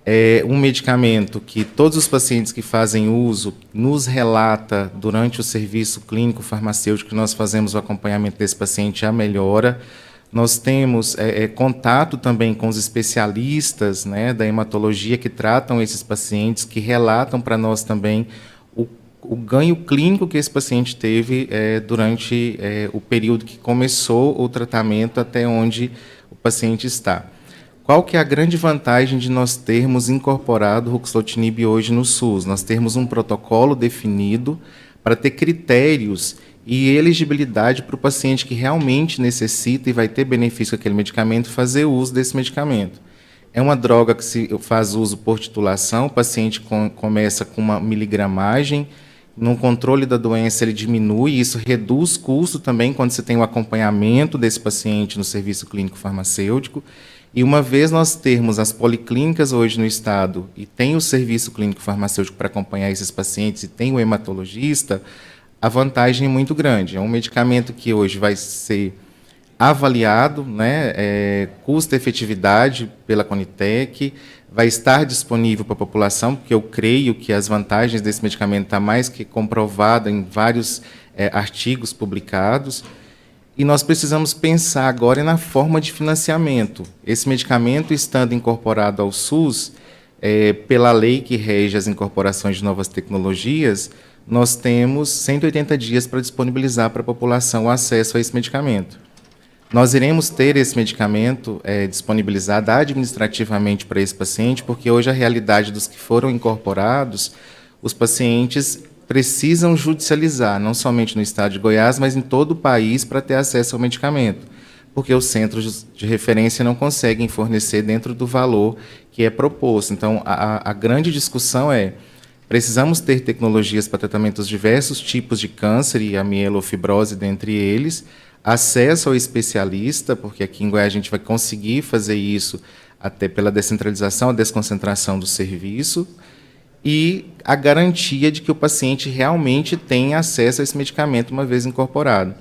É um medicamento que todos os pacientes que fazem uso nos relata durante o serviço clínico farmacêutico que nós fazemos o acompanhamento desse paciente, a melhora. Nós temos contato também com os especialistas, né, da hematologia que tratam esses pacientes, que relatam para nós também o ganho clínico que esse paciente teve durante o período que começou o tratamento até onde o paciente está. Qual que é a grande vantagem de nós termos incorporado o ruxolitinib hoje no SUS? Nós termos um protocolo definido para ter critérios e elegibilidade para o paciente que realmente necessita e vai ter benefício com aquele medicamento fazer uso desse medicamento. É uma droga que se faz uso por titulação, o paciente começa com uma miligramagem, no controle da doença ele diminui, e isso reduz custo também quando você tem o acompanhamento desse paciente no serviço clínico farmacêutico. E uma vez nós termos as policlínicas hoje no estado e tem o serviço clínico farmacêutico para acompanhar esses pacientes e tem o hematologista, a vantagem é muito grande. É um medicamento que hoje vai ser avaliado, né, custo-efetividade pela Conitec, vai estar disponível para a população, porque eu creio que as vantagens desse medicamento estão mais que comprovadas em vários artigos publicados. E nós precisamos pensar agora na forma de financiamento. Esse medicamento, estando incorporado ao SUS, pela lei que rege as incorporações de novas tecnologias, nós temos 180 dias para disponibilizar para a população o acesso a esse medicamento. Nós iremos ter esse medicamento disponibilizado administrativamente para esse paciente, porque hoje a realidade dos que foram incorporados, os pacientes precisam judicializar, não somente no estado de Goiás, mas em todo o país, para ter acesso ao medicamento, porque os centros de referência não conseguem fornecer dentro do valor que é proposto. Então, a grande discussão precisamos ter tecnologias para tratamentos de diversos tipos de câncer, e a mielofibrose dentre eles, acesso ao especialista, porque aqui em Goiás a gente vai conseguir fazer isso até pela descentralização, a desconcentração do serviço, e a garantia de que o paciente realmente tenha acesso a esse medicamento uma vez incorporado.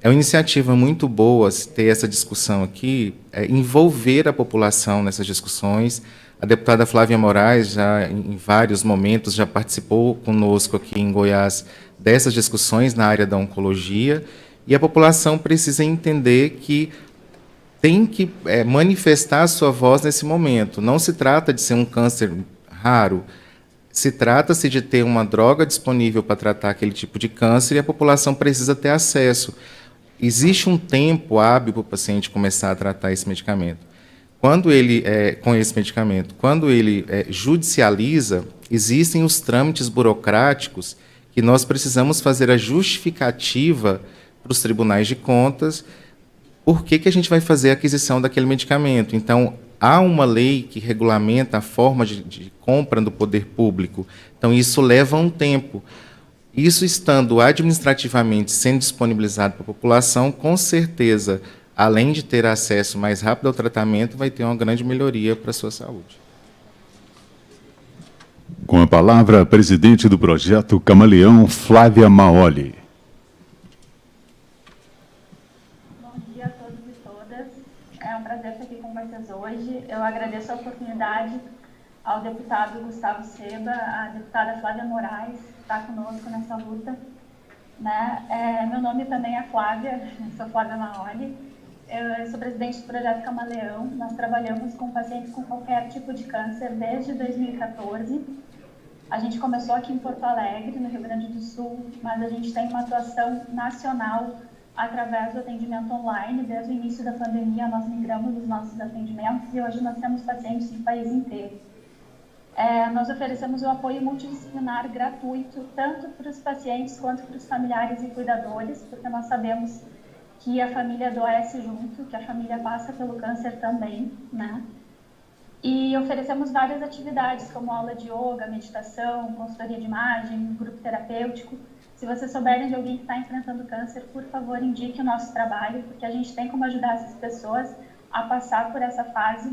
É uma iniciativa muito boa ter essa discussão aqui, envolver a população nessas discussões. A deputada Flávia Moraes, já em vários momentos, já participou conosco aqui em Goiás dessas discussões na área da oncologia. E a população precisa entender que tem que manifestar a sua voz nesse momento. Não se trata de ser um câncer raro, se trata-se de ter uma droga disponível para tratar aquele tipo de câncer e a população precisa ter acesso. Existe um tempo hábil para o paciente começar a tratar esse medicamento. Quando ele, com esse medicamento, quando ele judicializa, existem os trâmites burocráticos que nós precisamos fazer a justificativa para os tribunais de contas por que a gente vai fazer a aquisição daquele medicamento. Então, há uma lei que regulamenta a forma de compra do poder público. Então, isso leva um tempo. Isso estando administrativamente sendo disponibilizado para a população, com certeza, além de ter acesso mais rápido ao tratamento, vai ter uma grande melhoria para a sua saúde. Com a palavra, a presidente do projeto Camaleão, Flávia Maoli. Bom dia a todos e todas. É um prazer estar aqui com vocês hoje. Eu agradeço a oportunidade ao deputado Gustavo Seba, à deputada Flávia Moraes, que está conosco nessa luta. Meu nome também é Flávia, sou Flávia Maoli. Eu sou presidente do projeto Camaleão. Nós trabalhamos com pacientes com qualquer tipo de câncer desde 2014. A gente começou aqui em Porto Alegre, no Rio Grande do Sul, mas a gente tem uma atuação nacional através do atendimento online. Desde o início da pandemia, nós migramos os nossos atendimentos e hoje nós temos pacientes do país inteiro. Nós oferecemos o apoio multidisciplinar gratuito, tanto para os pacientes quanto para os familiares e cuidadores, porque nós sabemos que a família adoece junto, que a família passa pelo câncer também, né? E oferecemos várias atividades, como aula de yoga, meditação, consultoria de imagem, grupo terapêutico. Se vocês souberem de alguém que está enfrentando câncer, por favor, indique o nosso trabalho, porque a gente tem como ajudar essas pessoas a passar por essa fase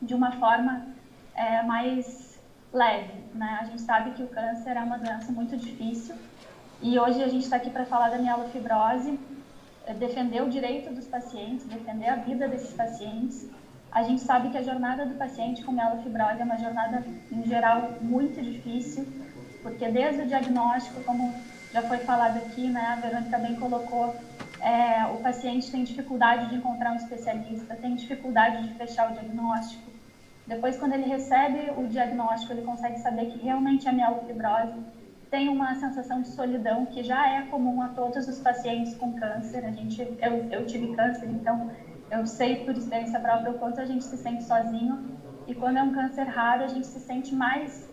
de uma forma mais leve, né? A gente sabe que o câncer é uma doença muito difícil e hoje a gente está aqui para falar da mielofibrose, defender o direito dos pacientes, defender a vida desses pacientes. A gente sabe que a jornada do paciente com mielofibrose é uma jornada, em geral, muito difícil, porque desde o diagnóstico, como já foi falado aqui, né, a Verônica bem colocou, o paciente tem dificuldade de encontrar um especialista, tem dificuldade de fechar o diagnóstico. Depois, quando ele recebe o diagnóstico, ele consegue saber que realmente é mielofibrose. Tem uma sensação de solidão que já é comum a todos os pacientes com câncer. Eu tive câncer, então eu sei por experiência própria o quanto a gente se sente sozinho. E quando é um câncer raro, a gente se sente mais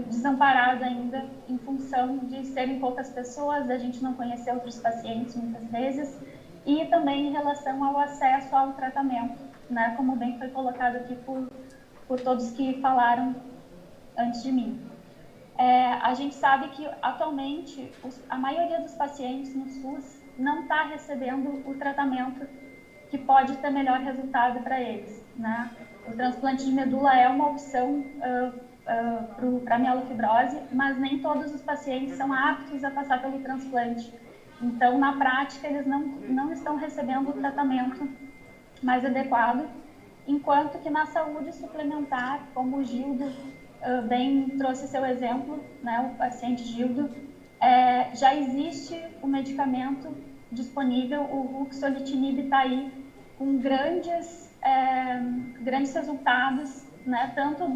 desamparado ainda, em função de serem poucas pessoas, da gente não conhecer outros pacientes muitas vezes, e também em relação ao acesso ao tratamento, né, como bem foi colocado aqui por todos que falaram antes de mim. A gente sabe que, atualmente, a maioria dos pacientes no SUS não está recebendo o tratamento que pode ter melhor resultado para eles, né? O transplante de medula é uma opção para a mielofibrose, mas nem todos os pacientes são aptos a passar pelo transplante. Então, na prática, eles não estão recebendo o tratamento mais adequado, enquanto que na saúde suplementar, como o Gildo bem trouxe seu exemplo, né, o paciente Gildo, já existe o medicamento disponível, o ruxolitinib está aí com grandes resultados, né, tanto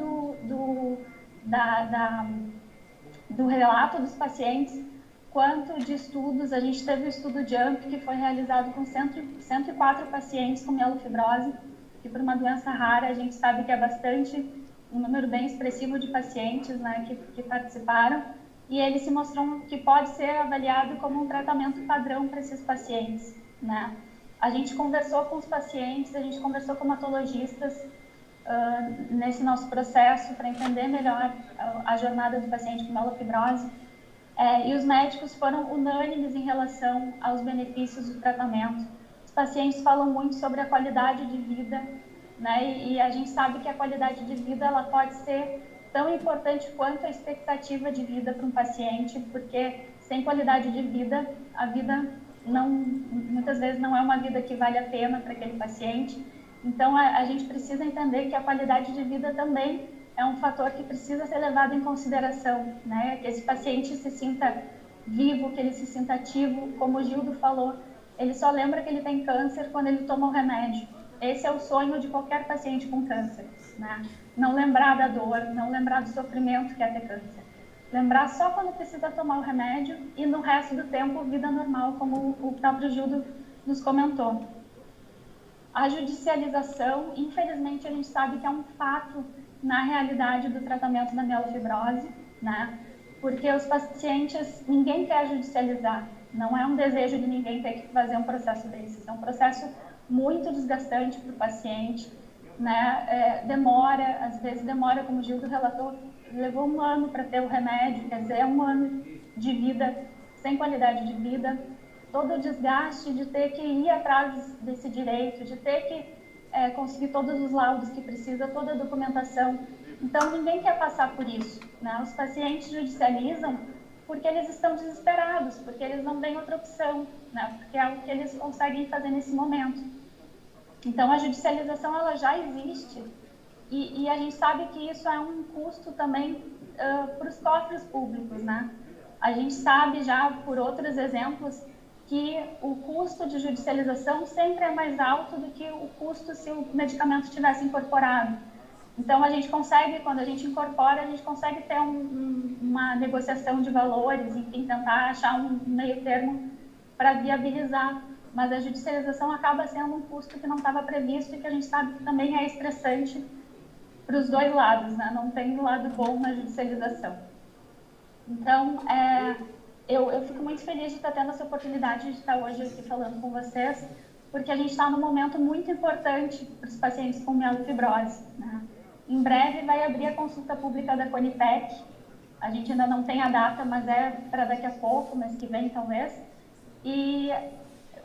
do relato dos pacientes, quanto de estudos. A gente teve o estudo JUMP, que foi realizado com 104 pacientes com mielofibrose, que por uma doença rara a gente sabe que é um número bem expressivo de pacientes, né, que participaram, e ele se mostrou que pode ser avaliado como um tratamento padrão para esses pacientes, né. A gente conversou com os pacientes, a gente conversou com hematologistas nesse nosso processo para entender melhor a jornada do paciente com mielofibrose, e os médicos foram unânimes em relação aos benefícios do tratamento. Os pacientes falam muito sobre a qualidade de vida, né? E a gente sabe que a qualidade de vida ela pode ser tão importante quanto a expectativa de vida para um paciente, porque sem qualidade de vida, a vida muitas vezes não é uma vida que vale a pena para aquele paciente. Então, a gente precisa entender que a qualidade de vida também é um fator que precisa ser levado em consideração, né? Que esse paciente se sinta vivo, que ele se sinta ativo. Como o Gildo falou, ele só lembra que ele tem câncer quando ele toma o remédio. Esse é o sonho de qualquer paciente com câncer, né? Não lembrar da dor, não lembrar do sofrimento que é ter câncer. Lembrar só quando precisa tomar o remédio e no resto do tempo, vida normal, como o próprio Gildo nos comentou. A judicialização, infelizmente, a gente sabe que é um fato na realidade do tratamento da mielofibrose, né? Porque os pacientes, ninguém quer judicializar. Não é um desejo de ninguém ter que fazer um processo desses. É um processo muito desgastante para o paciente, né? Demora, às vezes demora, como o Gildo relatou, levou 1 ano para ter o remédio, quer dizer, é 1 ano de vida sem qualidade de vida. Todo o desgaste de ter que ir atrás desse direito, de ter que conseguir todos os laudos que precisa, toda a documentação. Então, ninguém quer passar por isso, né? Os pacientes judicializam porque eles estão desesperados, porque eles não têm outra opção, né? Porque é o que eles conseguem fazer nesse momento. Então, a judicialização ela já existe e a gente sabe que isso é um custo também para os cofres públicos, né? A gente sabe já, por outros exemplos, que o custo de judicialização sempre é mais alto do que o custo se o medicamento tivesse incorporado. Então, a gente consegue, quando a gente incorpora, a gente consegue ter uma negociação de valores, enfim, tentar achar um meio termo para viabilizar. Mas a judicialização acaba sendo um custo que não estava previsto e que a gente sabe que também é estressante para os dois lados, né? Não tem um lado bom na judicialização. Então, eu fico muito feliz de estar tendo essa oportunidade de estar hoje aqui falando com vocês, porque a gente está num momento muito importante para os pacientes com mielofibrose, né? Em breve vai abrir a consulta pública da Conitec. A gente ainda não tem a data, mas é para daqui a pouco, mês que vem talvez. E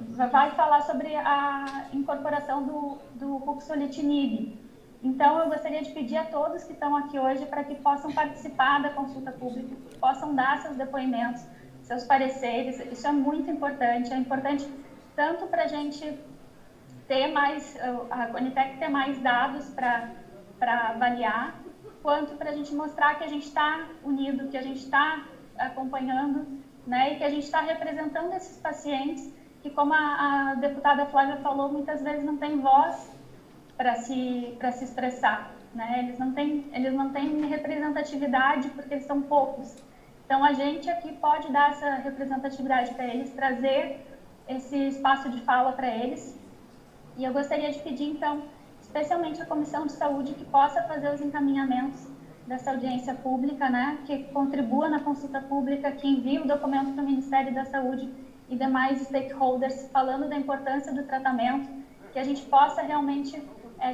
vai falar sobre a incorporação do ruxolitinib. Então, eu gostaria de pedir a todos que estão aqui hoje para que possam participar da consulta pública, que possam dar seus depoimentos, seus pareceres. Isso é importante tanto para a gente ter mais, a Conitec ter mais dados para avaliar, quanto para a gente mostrar que a gente está unido, que a gente está acompanhando, né, e que a gente está representando esses pacientes que, como a deputada Flávia falou, muitas vezes não tem voz para se expressar, né? Eles não têm representatividade porque eles são poucos. Então, a gente aqui pode dar essa representatividade para eles, trazer esse espaço de fala para eles. E eu gostaria de pedir, então, especialmente a Comissão de Saúde, que possa fazer os encaminhamentos dessa audiência pública, né? Que contribua na consulta pública, que envie o documento para o Ministério da Saúde e demais stakeholders, falando da importância do tratamento, que a gente possa realmente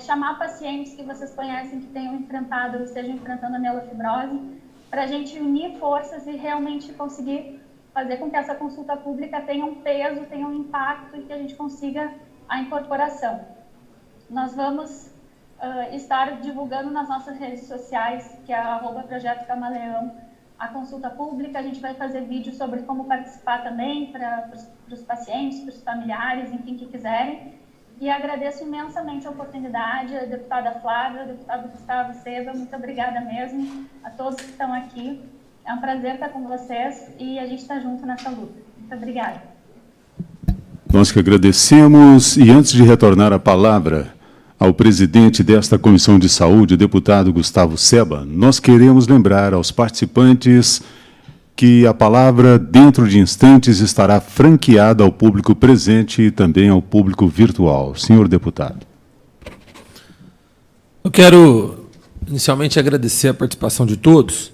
chamar pacientes que vocês conhecem que tenham enfrentado ou estejam enfrentando a mielofibrose, para a gente unir forças e realmente conseguir fazer com que essa consulta pública tenha um peso, tenha um impacto e que a gente consiga a incorporação. Nós vamos estar divulgando nas nossas redes sociais, que é @Projeto Camaleão, a consulta pública. A gente vai fazer vídeo sobre como participar também para os pacientes, para os familiares, enfim, que quiserem. E agradeço imensamente a oportunidade, a deputada Flávia, o deputado Gustavo Seba, muito obrigada mesmo a todos que estão aqui. É um prazer estar com vocês e a gente está junto nessa luta. Muito obrigada. Nós que agradecemos e antes de retornar a palavra ao presidente desta Comissão de Saúde, o deputado Gustavo Seba, nós queremos lembrar aos participantes que a palavra, dentro de instantes, estará franqueada ao público presente e também ao público virtual. Senhor deputado. Eu quero, inicialmente, agradecer a participação de todos.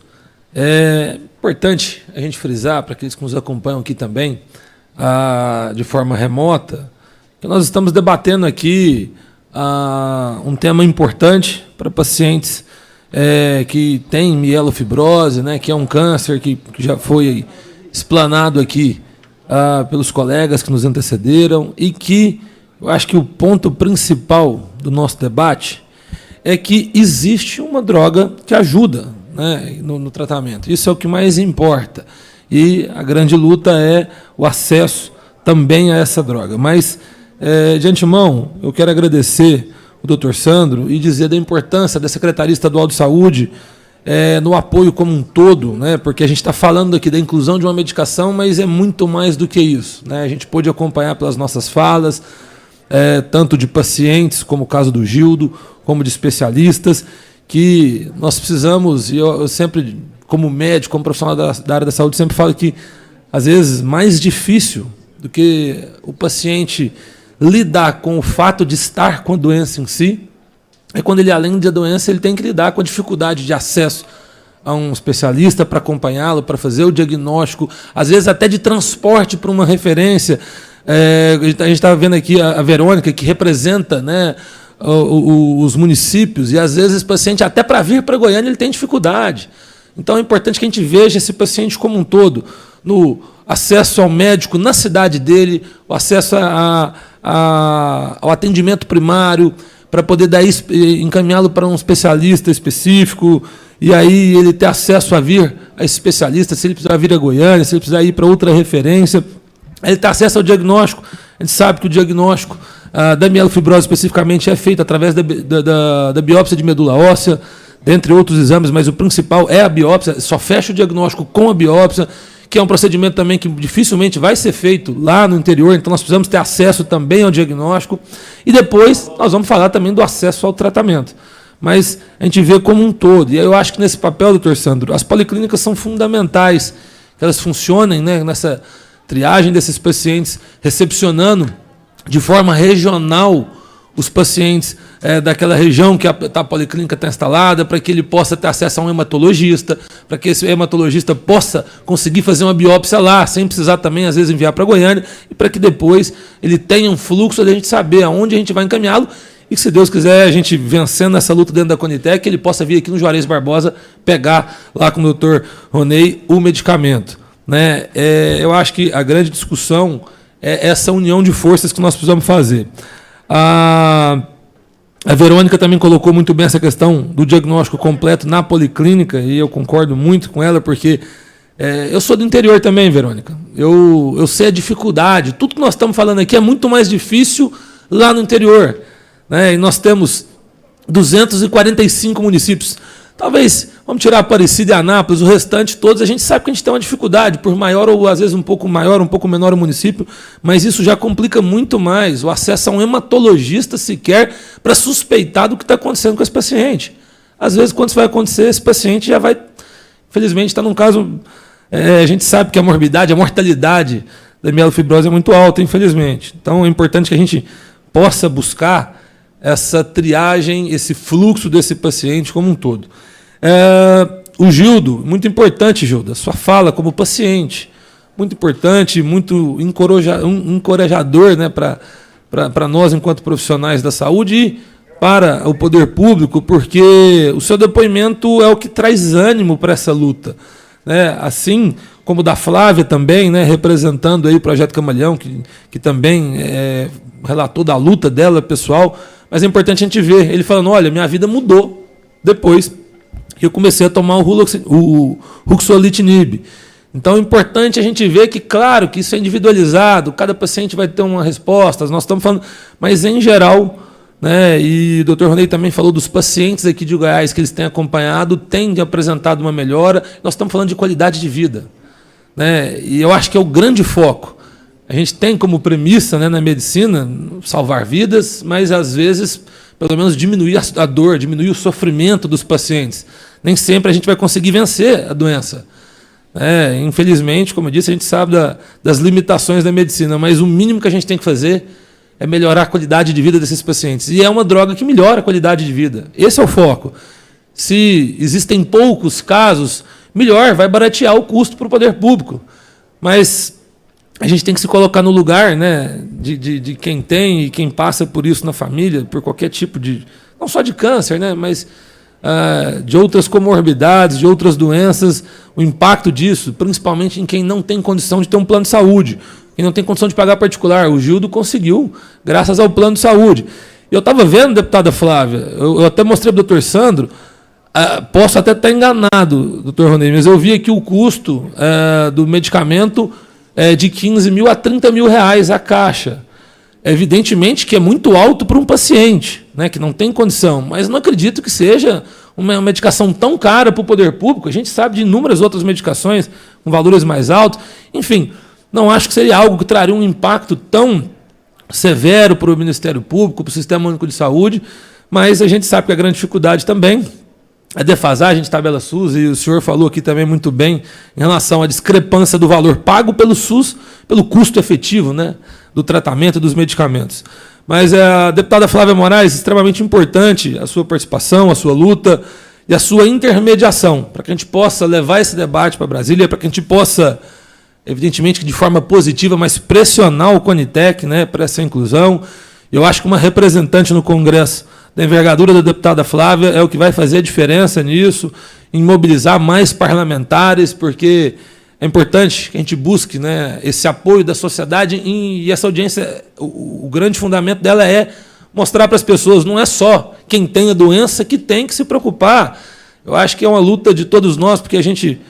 É importante a gente frisar, para aqueles que nos acompanham aqui também, de forma remota, que nós estamos debatendo aqui um tema importante para pacientes que têm mielofibrose, né, que é um câncer que já foi explanado aqui pelos colegas que nos antecederam e que eu acho que o ponto principal do nosso debate é que existe uma droga que ajuda, né, no tratamento. Isso é o que mais importa. E a grande luta é o acesso também a essa droga. Mas, de antemão, eu quero agradecer o Dr. Sandro e dizer da importância da Secretaria Estadual de Saúde no apoio como um todo, né? Porque a gente está falando aqui da inclusão de uma medicação, mas é muito mais do que isso, né? A gente pôde acompanhar pelas nossas falas, tanto de pacientes, como o caso do Gildo, como de especialistas, que nós precisamos, e eu sempre, como médico, como profissional da área da saúde, sempre falo que, às vezes, mais difícil do que o paciente lidar com o fato de estar com a doença em si, é quando ele, além da doença, ele tem que lidar com a dificuldade de acesso a um especialista para acompanhá-lo, para fazer o diagnóstico, às vezes até de transporte para uma referência. A gente estava vendo aqui a Verônica, que representa, né, os municípios, e às vezes esse paciente, até para vir para Goiânia, ele tem dificuldade. Então é importante que a gente veja esse paciente como um todo, no acesso ao médico na cidade dele, o acesso ao atendimento primário, para poder daí encaminhá-lo para um especialista específico, e aí ele ter acesso a vir a esse especialista, se ele precisar vir a Goiânia, se ele precisar ir para outra referência, ele ter acesso ao diagnóstico. A gente sabe que o diagnóstico da mielofibrose especificamente é feito através da biópsia de medula óssea, dentre outros exames, mas o principal é a biópsia, só fecha o diagnóstico com a biópsia, que é um procedimento também que dificilmente vai ser feito lá no interior, então nós precisamos ter acesso também ao diagnóstico, e depois nós vamos falar também do acesso ao tratamento. Mas a gente vê como um todo, e eu acho que nesse papel, doutor Sandro, as policlínicas são fundamentais, que elas funcionem, né, nessa triagem desses pacientes, recepcionando de forma regional os pacientes daquela região que a policlínica está instalada, para que ele possa ter acesso a um hematologista, para que esse hematologista possa conseguir fazer uma biópsia lá, sem precisar também, às vezes, enviar para Goiânia, e para que depois ele tenha um fluxo de a gente saber aonde a gente vai encaminhá-lo, e que, se Deus quiser, a gente vencendo essa luta dentro da Conitec, ele possa vir aqui no Juarez Barbosa pegar lá com o doutor Ronei o medicamento. Né? Eu acho que a grande discussão é essa união de forças que nós precisamos fazer. A Verônica também colocou muito bem essa questão do diagnóstico completo na policlínica, e eu concordo muito com ela, porque eu sou do interior também, Verônica. Eu sei a dificuldade. Tudo que nós estamos falando aqui é muito mais difícil lá no interior. Né? E nós temos 245 municípios. Talvez, vamos tirar Aparecida e Anápolis, o restante todos, a gente sabe que a gente tem uma dificuldade, por maior ou às vezes um pouco maior, um pouco menor o município, mas isso já complica muito mais o acesso a um hematologista sequer para suspeitar do que está acontecendo com esse paciente. Às vezes, quando isso vai acontecer, esse paciente já vai, infelizmente, está num caso, a gente sabe que a morbidade, a mortalidade da mielofibrose é muito alta, infelizmente. Então, é importante que a gente possa buscar essa triagem, esse fluxo desse paciente como um todo. O Gildo, muito importante, Gildo, a sua fala como paciente, muito importante, muito encorajador, né, para nós, enquanto profissionais da saúde, e para o poder público, porque o seu depoimento é o que traz ânimo para essa luta. Né? Assim como o da Flávia também, né, representando aí o Projeto Camaleão, que também relatou da luta dela, pessoal. Mas é importante a gente ver ele falando, olha, minha vida mudou depois que eu comecei a tomar o ruxolitinib. Então é importante a gente ver que, claro, que isso é individualizado, cada paciente vai ter uma resposta, nós estamos falando, mas em geral, né, e o Dr. Ronei também falou dos pacientes aqui de Goiás que eles têm acompanhado, têm apresentado uma melhora, nós estamos falando de qualidade de vida. Né, e eu acho que é o grande foco. A gente tem como premissa, né, na medicina salvar vidas, mas às vezes, pelo menos, diminuir a dor, diminuir o sofrimento dos pacientes. Nem sempre a gente vai conseguir vencer a doença. Infelizmente, como eu disse, a gente sabe das limitações da medicina, mas o mínimo que a gente tem que fazer é melhorar a qualidade de vida desses pacientes. E é uma droga que melhora a qualidade de vida. Esse é o foco. Se existem poucos casos, melhor, vai baratear o custo para o poder público. Mas a gente tem que se colocar no lugar, né, de quem tem e quem passa por isso na família, por qualquer tipo de... Não só de câncer, né, mas de outras comorbidades, de outras doenças, o impacto disso, principalmente em quem não tem condição de ter um plano de saúde, quem não tem condição de pagar particular. O Gildo conseguiu, graças ao plano de saúde. Eu estava vendo, deputada Flávia, eu até mostrei para o doutor Sandro, posso até estar enganado, doutor Ronei, mas eu vi aqui o custo do medicamento de 15 mil a 30 mil reais a caixa. Evidentemente que é muito alto para um paciente, né, que não tem condição, mas não acredito que seja uma medicação tão cara para o poder público? A gente sabe de inúmeras outras medicações com valores mais altos. Enfim, não acho que seria algo que traria um impacto tão severo para o Ministério Público, para o Sistema Único de Saúde, mas a gente sabe que a grande dificuldade também é defasagem de tabela SUS, e o senhor falou aqui também muito bem em relação à discrepância do valor pago pelo SUS, pelo custo efetivo, né, do tratamento e dos medicamentos. Mas a deputada Flávia Moraes, extremamente importante a sua participação, a sua luta e a sua intermediação, para que a gente possa levar esse debate para Brasília, para que a gente possa, evidentemente, de forma positiva, mas pressionar o CONITEC, né, para essa inclusão. Eu acho que uma representante no Congresso da envergadura da deputada Flávia é o que vai fazer a diferença nisso, em mobilizar mais parlamentares, porque é importante que a gente busque, né, esse apoio da sociedade, e essa audiência, o grande fundamento dela é mostrar para as pessoas, não é só quem tem a doença que tem que se preocupar. Eu acho que é uma luta de todos nós, porque a gente,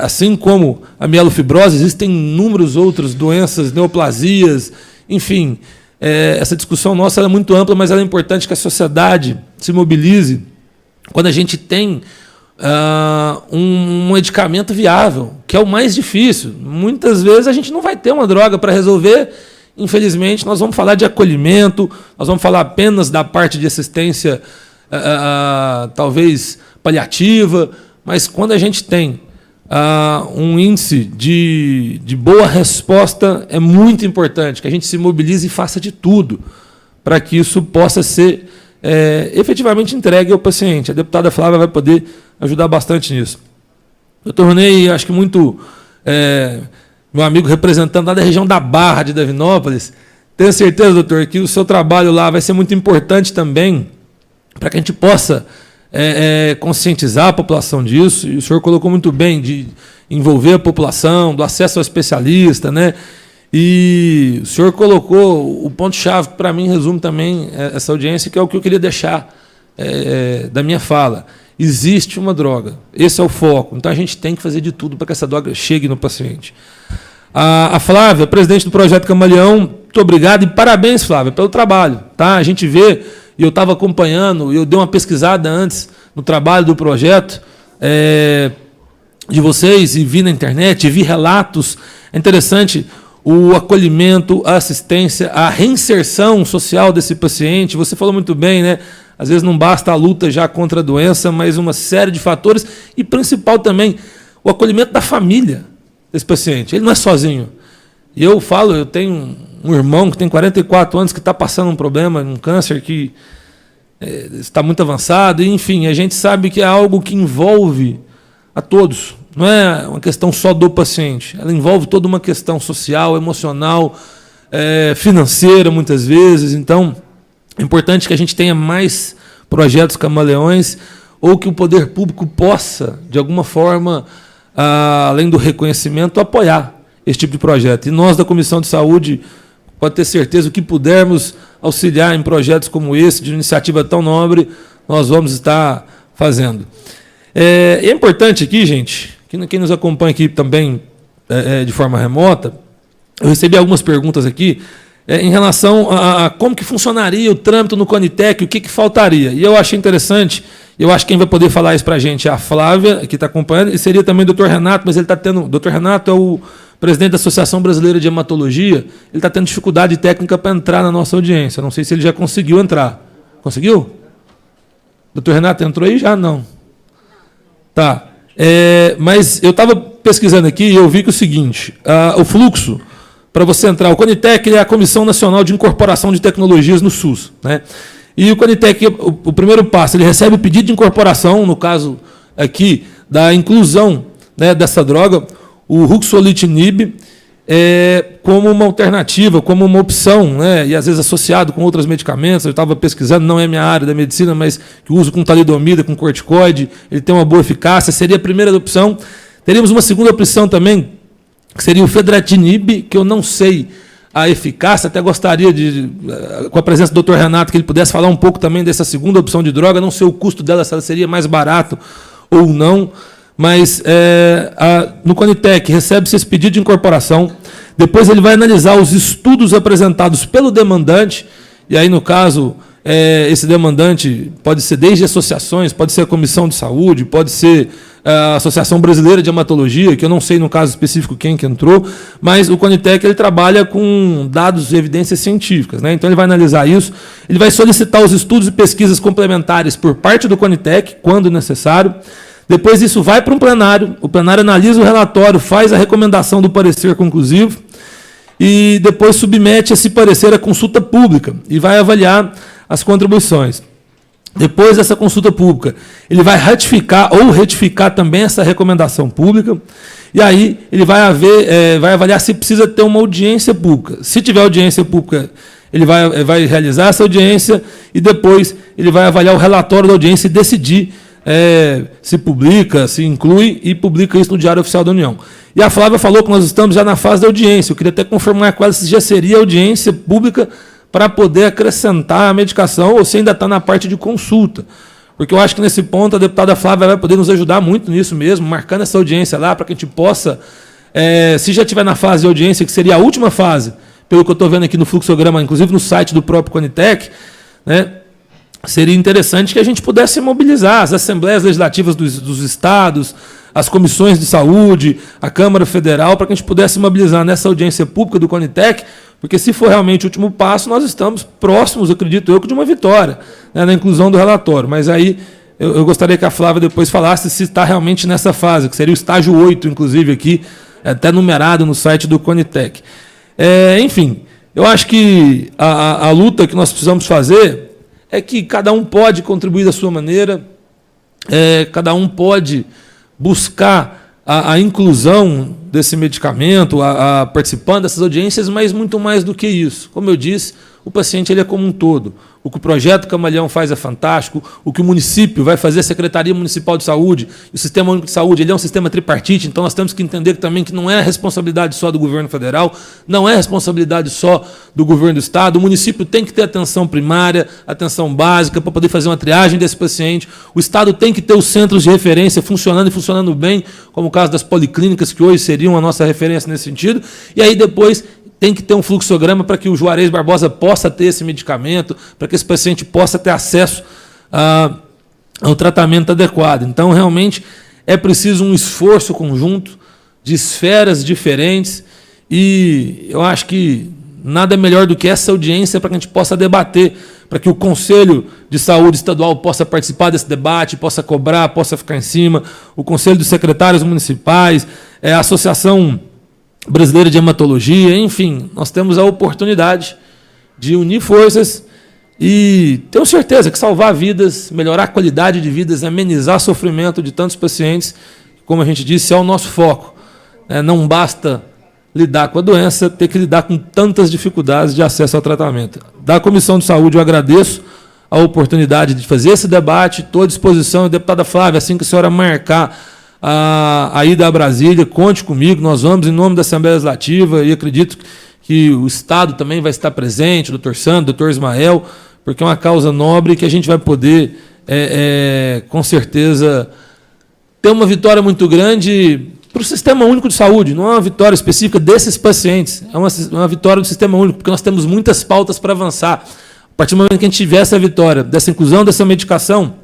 assim como a mielofibrose, existem inúmeras outras doenças, neoplasias, enfim. Essa discussão nossa é muito ampla, mas ela é importante que a sociedade se mobilize quando a gente tem um medicamento viável, que é o mais difícil. Muitas vezes a gente não vai ter uma droga para resolver. Infelizmente, nós vamos falar de acolhimento, nós vamos falar apenas da parte de assistência, talvez paliativa, mas quando a gente tem um índice de boa resposta, é muito importante que a gente se mobilize e faça de tudo para que isso possa ser efetivamente entregue ao paciente. A deputada Flávia vai poder ajudar bastante nisso. Eu tornei, acho que muito, meu amigo representante lá da região da Barra de Davinópolis. Tenho certeza, doutor, que o seu trabalho lá vai ser muito importante também para que a gente possa conscientizar a população disso, e o senhor colocou muito bem, de envolver a população, do acesso ao especialista, né? E o senhor colocou o ponto-chave, que para mim resume também essa audiência, que é o que eu queria deixar da minha fala. Existe uma droga, esse é o foco, então a gente tem que fazer de tudo para que essa droga chegue no paciente. A Flávia, presidente do Projeto Camaleão, muito obrigado e parabéns, Flávia, pelo trabalho. Tá? A gente vê, e eu estava acompanhando, eu dei uma pesquisada antes no trabalho do projeto de vocês, e vi na internet, e vi relatos. É interessante o acolhimento, a assistência, a reinserção social desse paciente. Você falou muito bem, né? Às vezes não basta a luta já contra a doença, mas uma série de fatores, e principal também, o acolhimento da família desse paciente. Ele não é sozinho. E eu falo, eu tenho um irmão que tem 44 anos que está passando um problema, um câncer que está muito avançado, e, enfim, a gente sabe que é algo que envolve a todos. Não é uma questão só do paciente, ela envolve toda uma questão social, emocional, financeira, muitas vezes. Então, é importante que a gente tenha mais projetos camaleões, ou que o poder público possa, de alguma forma, além do reconhecimento, apoiar esse tipo de projeto. E nós, da Comissão de Saúde, pode ter certeza, o que pudermos auxiliar em projetos como esse, de iniciativa tão nobre, nós vamos estar fazendo. É importante aqui, gente, quem nos acompanha aqui também de forma remota, eu recebi algumas perguntas aqui em relação a como que funcionaria o trâmite no CONITEC, o que faltaria. E eu achei interessante, eu acho que quem vai poder falar isso para a gente é a Flávia, que está acompanhando, e seria também o doutor Renato, mas ele está tendo... O doutor Renato é o presidente da Associação Brasileira de Hematologia, ele está tendo dificuldade técnica para entrar na nossa audiência. Não sei se ele já conseguiu entrar. Conseguiu? Doutor Renato entrou aí? Já não. Tá. Mas eu estava pesquisando aqui e eu vi que é o seguinte, o fluxo para você entrar, o CONITEC é a Comissão Nacional de Incorporação de Tecnologias no SUS, né? E o CONITEC, o primeiro passo, ele recebe o pedido de incorporação, no caso aqui, da inclusão, né, dessa droga, o ruxolitinib, como uma alternativa, como uma opção, né, e às vezes associado com outros medicamentos. Eu estava pesquisando, não é minha área da medicina, mas que uso com talidomida, com corticoide, ele tem uma boa eficácia, seria a primeira opção. Teríamos uma segunda opção também, que seria o fedratinib, que eu não sei a eficácia, até gostaria de, com a presença do Dr. Renato, que ele pudesse falar um pouco também dessa segunda opção de droga, não sei o custo dela, se ela seria mais barato ou não, mas no CONITEC recebe-se esse pedido de incorporação, depois ele vai analisar os estudos apresentados pelo demandante, e aí, no caso, esse demandante pode ser desde associações, pode ser a Comissão de Saúde, pode ser a Associação Brasileira de Hematologia, que eu não sei no caso específico quem que entrou, mas o Conitec ele trabalha com dados e evidências científicas, né? Então ele vai analisar isso, ele vai solicitar os estudos e pesquisas complementares por parte do Conitec, quando necessário. Depois isso vai para um plenário, o plenário analisa o relatório, faz a recomendação do parecer conclusivo e depois submete esse parecer à consulta pública e vai avaliar as contribuições. Depois dessa consulta pública, ele vai ratificar ou retificar também essa recomendação pública, e aí ele vai avaliar se precisa ter uma audiência pública. Se tiver audiência pública, ele vai realizar essa audiência e depois ele vai avaliar o relatório da audiência e decidir se publica, se inclui e publica isso no Diário Oficial da União. E a Flávia falou que nós estamos já na fase da audiência. Eu queria até confirmar com ela se já seria audiência pública para poder acrescentar a medicação ou se ainda está na parte de consulta. Porque eu acho que nesse ponto a deputada Flávia vai poder nos ajudar muito nisso mesmo, marcando essa audiência lá, para que a gente possa, se já estiver na fase de audiência, que seria a última fase, pelo que eu estou vendo aqui no fluxograma, inclusive no site do próprio Conitec, né, seria interessante que a gente pudesse mobilizar as assembleias legislativas dos estados, as comissões de saúde, a Câmara Federal, para que a gente pudesse mobilizar nessa audiência pública do Conitec, porque se for realmente o último passo, nós estamos próximos, acredito eu, de uma vitória, né, na inclusão do relatório. Mas aí eu gostaria que a Flávia depois falasse se está realmente nessa fase, que seria o estágio 8, inclusive, aqui, até numerado no site do Conitec. Enfim, eu acho que a luta que nós precisamos fazer é que cada um pode contribuir da sua maneira, cada um pode buscar a inclusão desse medicamento, participando dessas audiências, mas muito mais do que isso. Como eu disse, o paciente ele é como um todo. O que o Projeto Camaleão faz é fantástico, o que o município vai fazer, a Secretaria Municipal de Saúde, o Sistema Único de Saúde, ele é um sistema tripartite, então nós temos que entender também que não é responsabilidade só do governo federal, não é responsabilidade só do governo do estado, o município tem que ter atenção primária, atenção básica, para poder fazer uma triagem desse paciente, o estado tem que ter os centros de referência funcionando e funcionando bem, como o caso das policlínicas, que hoje seriam a nossa referência nesse sentido, e aí depois tem que ter um fluxograma para que o Juarez Barbosa possa ter esse medicamento, para que esse paciente possa ter acesso ao tratamento adequado. Então, realmente, é preciso um esforço conjunto de esferas diferentes e eu acho que nada melhor do que essa audiência para que a gente possa debater, para que o Conselho de Saúde Estadual possa participar desse debate, possa cobrar, possa ficar em cima, o Conselho dos Secretários Municipais, a Associação Brasileira de Hematologia, enfim, nós temos a oportunidade de unir forças e tenho certeza que salvar vidas, melhorar a qualidade de vidas, amenizar o sofrimento de tantos pacientes, como a gente disse, é o nosso foco. Não basta lidar com a doença, ter que lidar com tantas dificuldades de acesso ao tratamento. Da Comissão de Saúde eu agradeço a oportunidade de fazer esse debate, estou à disposição, deputada Flávia, assim que a senhora marcar a ida a Brasília, conte comigo, nós vamos em nome da Assembleia Legislativa e acredito que o Estado também vai estar presente, o doutor Sandro, o doutor Ismael, porque é uma causa nobre que a gente vai poder, com certeza, ter uma vitória muito grande para o Sistema Único de Saúde, não é uma vitória específica desses pacientes, é uma vitória do Sistema Único, porque nós temos muitas pautas para avançar. A partir do momento que a gente tiver essa vitória, dessa inclusão, dessa medicação,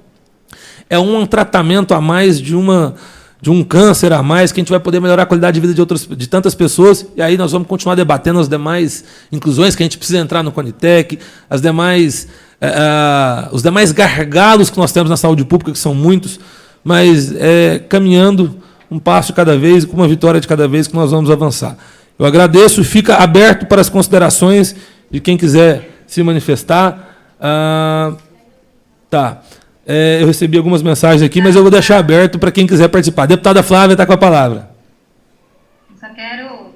é um tratamento a mais de um câncer a mais, que a gente vai poder melhorar a qualidade de vida de tantas pessoas, e aí nós vamos continuar debatendo as demais inclusões que a gente precisa entrar no Conitec, os demais gargalos que nós temos na saúde pública, que são muitos, mas caminhando um passo de cada vez, com uma vitória de cada vez que nós vamos avançar. Eu agradeço, fica aberto para as considerações de quem quiser se manifestar. Eu recebi algumas mensagens aqui, mas eu vou deixar aberto para quem quiser participar. A deputada Flávia está com a palavra. Só quero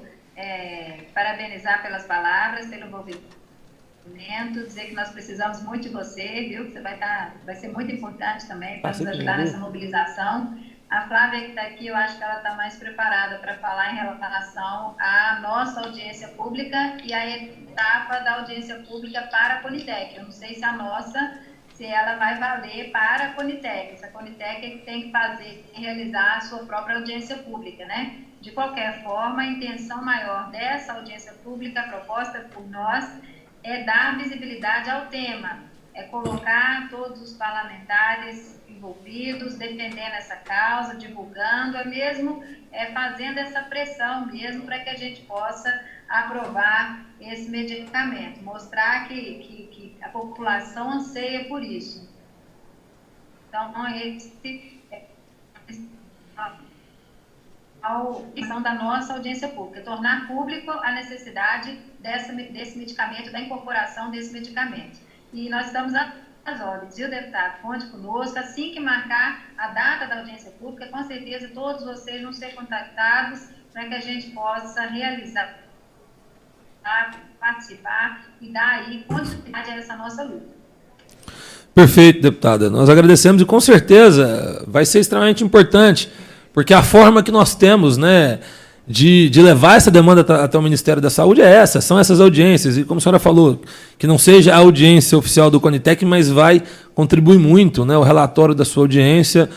parabenizar pelas palavras, pelo envolvimento, dizer que nós precisamos muito de você, viu? Você vai ser muito importante também para nos ajudar nessa mobilização. A Flávia que está aqui, eu acho que ela está mais preparada para falar em relação à nossa audiência pública e a etapa da audiência pública para a Conitec. Eu não sei se se ela vai valer para a Conitec. Essa Conitec é que tem que realizar a sua própria audiência pública, né? De qualquer forma, a intenção maior dessa audiência pública, proposta por nós, é dar visibilidade ao tema, colocar todos os parlamentares envolvidos, defendendo essa causa, divulgando, mesmo fazendo essa pressão mesmo para que a gente possa aprovar esse medicamento, mostrar que a população anseia por isso. Então, a questão da nossa audiência pública, tornar público a necessidade desse medicamento, da incorporação desse medicamento. E nós estamos às ordens, viu, deputado? Conte conosco, assim que marcar a data da audiência pública, com certeza todos vocês vão ser contactados para que a gente possa realizar, participar e dar aí continuidade a essa nossa luta. Perfeito, deputada. Nós agradecemos e com certeza vai ser extremamente importante, porque a forma que nós temos, né, de levar essa demanda até o Ministério da Saúde são essas audiências. E como a senhora falou, que não seja a audiência oficial do CONITEC, mas vai contribuir muito, né, o relatório da sua audiência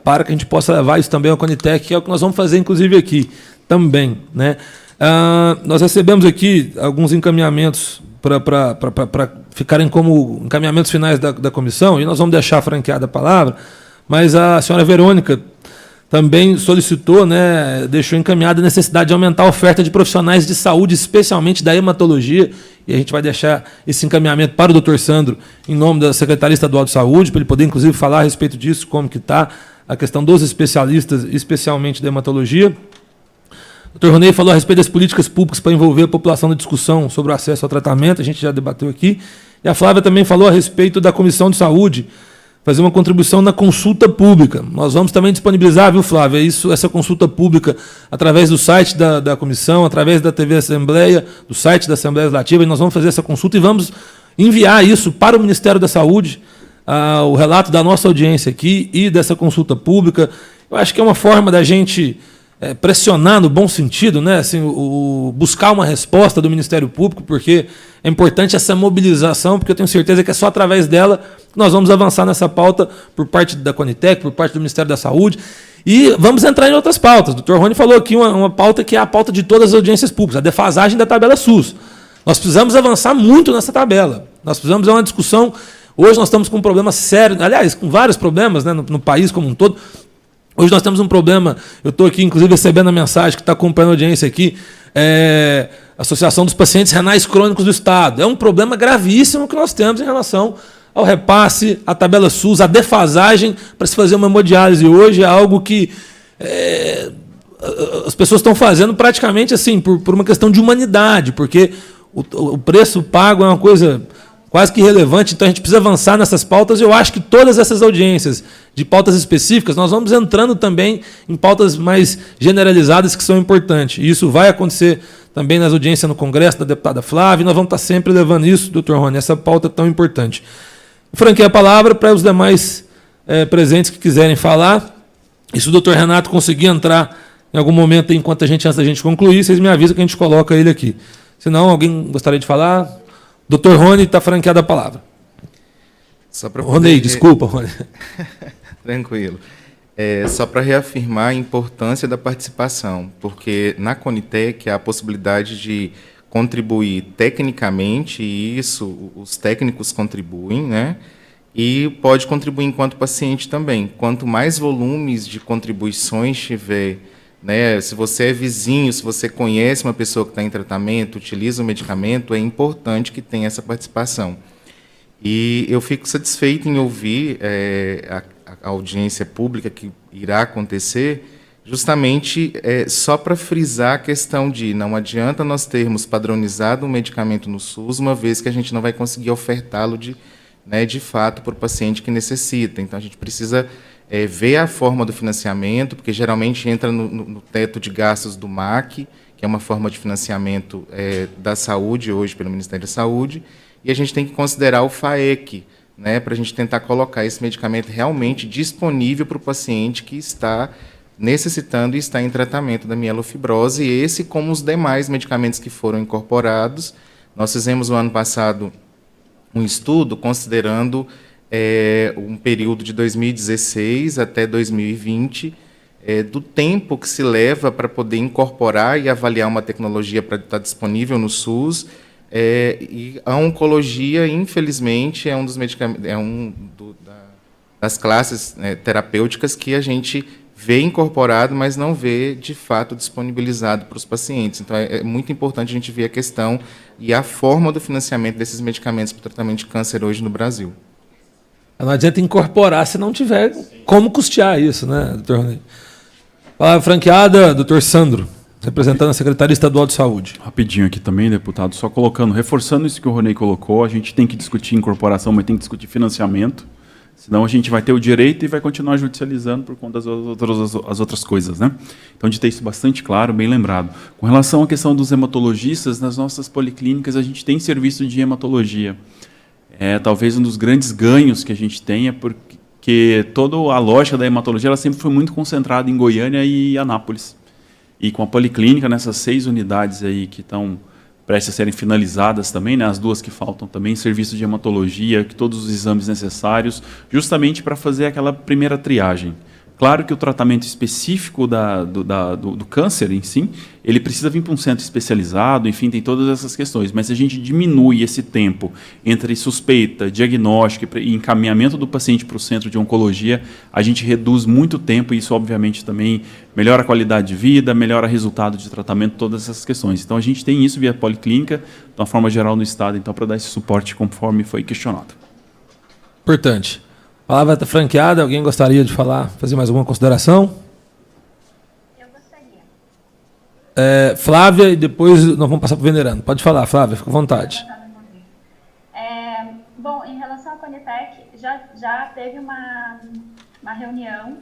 para que a gente possa levar isso também ao CONITEC, que é o que nós vamos fazer, inclusive, aqui também, né? Nós recebemos aqui alguns encaminhamentos para ficarem como encaminhamentos finais da comissão, e nós vamos deixar franqueada a palavra, mas a senhora Verônica também solicitou, né, deixou encaminhada a necessidade de aumentar a oferta de profissionais de saúde, especialmente da hematologia, e a gente vai deixar esse encaminhamento para o Dr. Sandro, em nome da Secretaria Estadual de Saúde, para ele poder, inclusive, falar a respeito disso, como que está a questão dos especialistas, especialmente da hematologia. O Dr. Ronei falou a respeito das políticas públicas para envolver a população na discussão sobre o acesso ao tratamento, a gente já debateu aqui. E a Flávia também falou a respeito da Comissão de Saúde, fazer uma contribuição na consulta pública. Nós vamos também disponibilizar, viu, Flávia, essa consulta pública através do site da comissão, através da TV Assembleia, do site da Assembleia Legislativa, e nós vamos fazer essa consulta e vamos enviar isso para o Ministério da Saúde, o relato da nossa audiência aqui e dessa consulta pública. Eu acho que é uma forma da gente pressionar no bom sentido, né? Assim, buscar uma resposta do Ministério Público, porque é importante essa mobilização, porque eu tenho certeza que é só através dela que nós vamos avançar nessa pauta por parte da CONITEC, por parte do Ministério da Saúde, e vamos entrar em outras pautas. O Dr. Rony falou aqui uma pauta que é a pauta de todas as audiências públicas, a defasagem da tabela SUS. Nós precisamos avançar muito nessa tabela. Nós precisamos ter uma discussão. Hoje nós estamos com um problema sério, aliás, com vários problemas, né, no país como um todo. Hoje nós temos um problema, eu estou aqui, inclusive, recebendo a mensagem que está acompanhando a audiência aqui, Associação dos Pacientes Renais Crônicos do Estado. É um problema gravíssimo que nós temos em relação ao repasse, à tabela SUS, à defasagem para se fazer uma hemodiálise hoje. É algo que as pessoas estão fazendo praticamente assim, por uma questão de humanidade, porque o preço pago é uma coisa quase que irrelevante, então a gente precisa avançar nessas pautas. Eu acho que todas essas audiências de pautas específicas, nós vamos entrando também em pautas mais generalizadas que são importantes. E isso vai acontecer também nas audiências no Congresso da deputada Flávia, e nós vamos estar sempre levando isso, doutor Rony, essa pauta tão importante. Franquei a palavra para os demais presentes que quiserem falar. E se o doutor Renato conseguir entrar em algum momento, antes da gente concluir, vocês me avisam que a gente coloca ele aqui. Se não, alguém gostaria de falar? Doutor Rony, está franqueada a palavra. Rony, desculpa, Rony. Tranquilo. Só para reafirmar a importância da participação, porque na CONITEC há a possibilidade de contribuir tecnicamente, e isso os técnicos contribuem, né? E pode contribuir enquanto paciente também. Quanto mais volumes de contribuições tiver, né, se você é vizinho, se você conhece uma pessoa que está em tratamento, utiliza o medicamento, é importante que tenha essa participação. E eu fico satisfeito em ouvir a audiência pública que irá acontecer, justamente só para frisar a questão de não adianta nós termos padronizado um medicamento no SUS, uma vez que a gente não vai conseguir ofertá-lo de fato para o paciente que necessita. Então, a gente precisa ver a forma do financiamento, porque geralmente entra no teto de gastos do MAC, que é uma forma de financiamento da saúde, hoje pelo Ministério da Saúde, e a gente tem que considerar o FAEC, né, para a gente tentar colocar esse medicamento realmente disponível para o paciente que está necessitando e está em tratamento da mielofibrose, e esse, como os demais medicamentos que foram incorporados. Nós fizemos, no ano passado, um estudo considerando um período de 2016 até 2020, do tempo que se leva para poder incorporar e avaliar uma tecnologia para estar disponível no SUS, E a oncologia, infelizmente, é um dos medicamentos, das classes terapêuticas que a gente vê incorporado, mas não vê, de fato, disponibilizado para os pacientes. Então, é muito importante a gente ver a questão e a forma do financiamento desses medicamentos para o tratamento de câncer hoje no Brasil. Não adianta incorporar se não tiver como custear isso, né, doutor Ronei? Palavra franqueada, doutor Sandro, representando a Secretaria Estadual de Saúde. Rapidinho aqui também, deputado, só colocando, reforçando isso que o Ronei colocou, a gente tem que discutir incorporação, mas tem que discutir financiamento, senão a gente vai ter o direito e vai continuar judicializando por conta das outras coisas, né? Então, de ter isso bastante claro, bem lembrado. Com relação à questão dos hematologistas, nas nossas policlínicas a gente tem serviço de hematologia. É talvez um dos grandes ganhos que a gente tenha, porque toda a lógica da hematologia ela sempre foi muito concentrada em Goiânia e Anápolis. E com a policlínica, nessas 6 unidades aí que estão prestes a serem finalizadas também, né, as 2 que faltam também, serviço de hematologia, que todos os exames necessários, justamente para fazer aquela primeira triagem. Claro que o tratamento específico do câncer em si, ele precisa vir para um centro especializado, enfim, tem todas essas questões. Mas se a gente diminui esse tempo entre suspeita, diagnóstico e encaminhamento do paciente para o centro de oncologia, a gente reduz muito tempo e isso, obviamente, também melhora a qualidade de vida, melhora o resultado de tratamento, todas essas questões. Então, a gente tem isso via policlínica, de uma forma geral no Estado, então, para dar esse suporte conforme foi questionado. Importante. Palavra está franqueada. Alguém gostaria de falar, fazer mais alguma consideração? Eu gostaria. Flávia, e depois nós vamos passar para o venerando. Pode falar, Flávia, fica à vontade. Bom, em relação à Conitec, já teve uma reunião,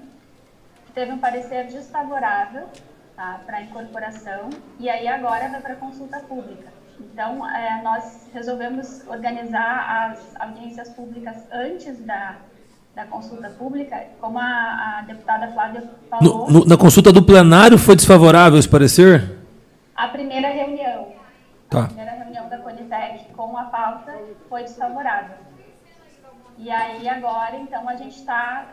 teve um parecer desfavorável, tá, para a incorporação, e aí agora vai para a consulta pública. Então, nós resolvemos organizar as audiências públicas antes da consulta pública, como a deputada Flávia falou. Na consulta do plenário foi desfavorável esse parecer? A primeira reunião. Tá. A primeira reunião da Conitec com a pauta foi desfavorável. E aí agora, então, a gente está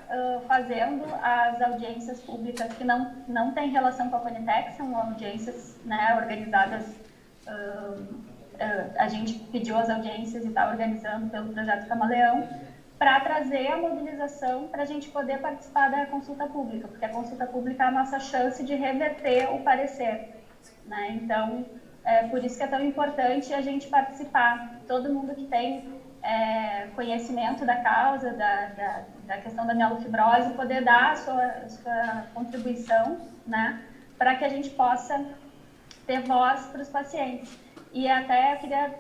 fazendo as audiências públicas que não têm relação com a Conitec, são audiências, né, organizadas. A gente pediu as audiências e está organizando pelo Projeto Camaleão, para trazer a mobilização para a gente poder participar da consulta pública, porque a consulta pública é a nossa chance de reverter o parecer, né? Então, por isso que é tão importante a gente participar. Todo mundo que tem conhecimento da causa, da questão da mielofibrose, poder dar a sua contribuição, né? Para que a gente possa ter voz para os pacientes. E até eu queria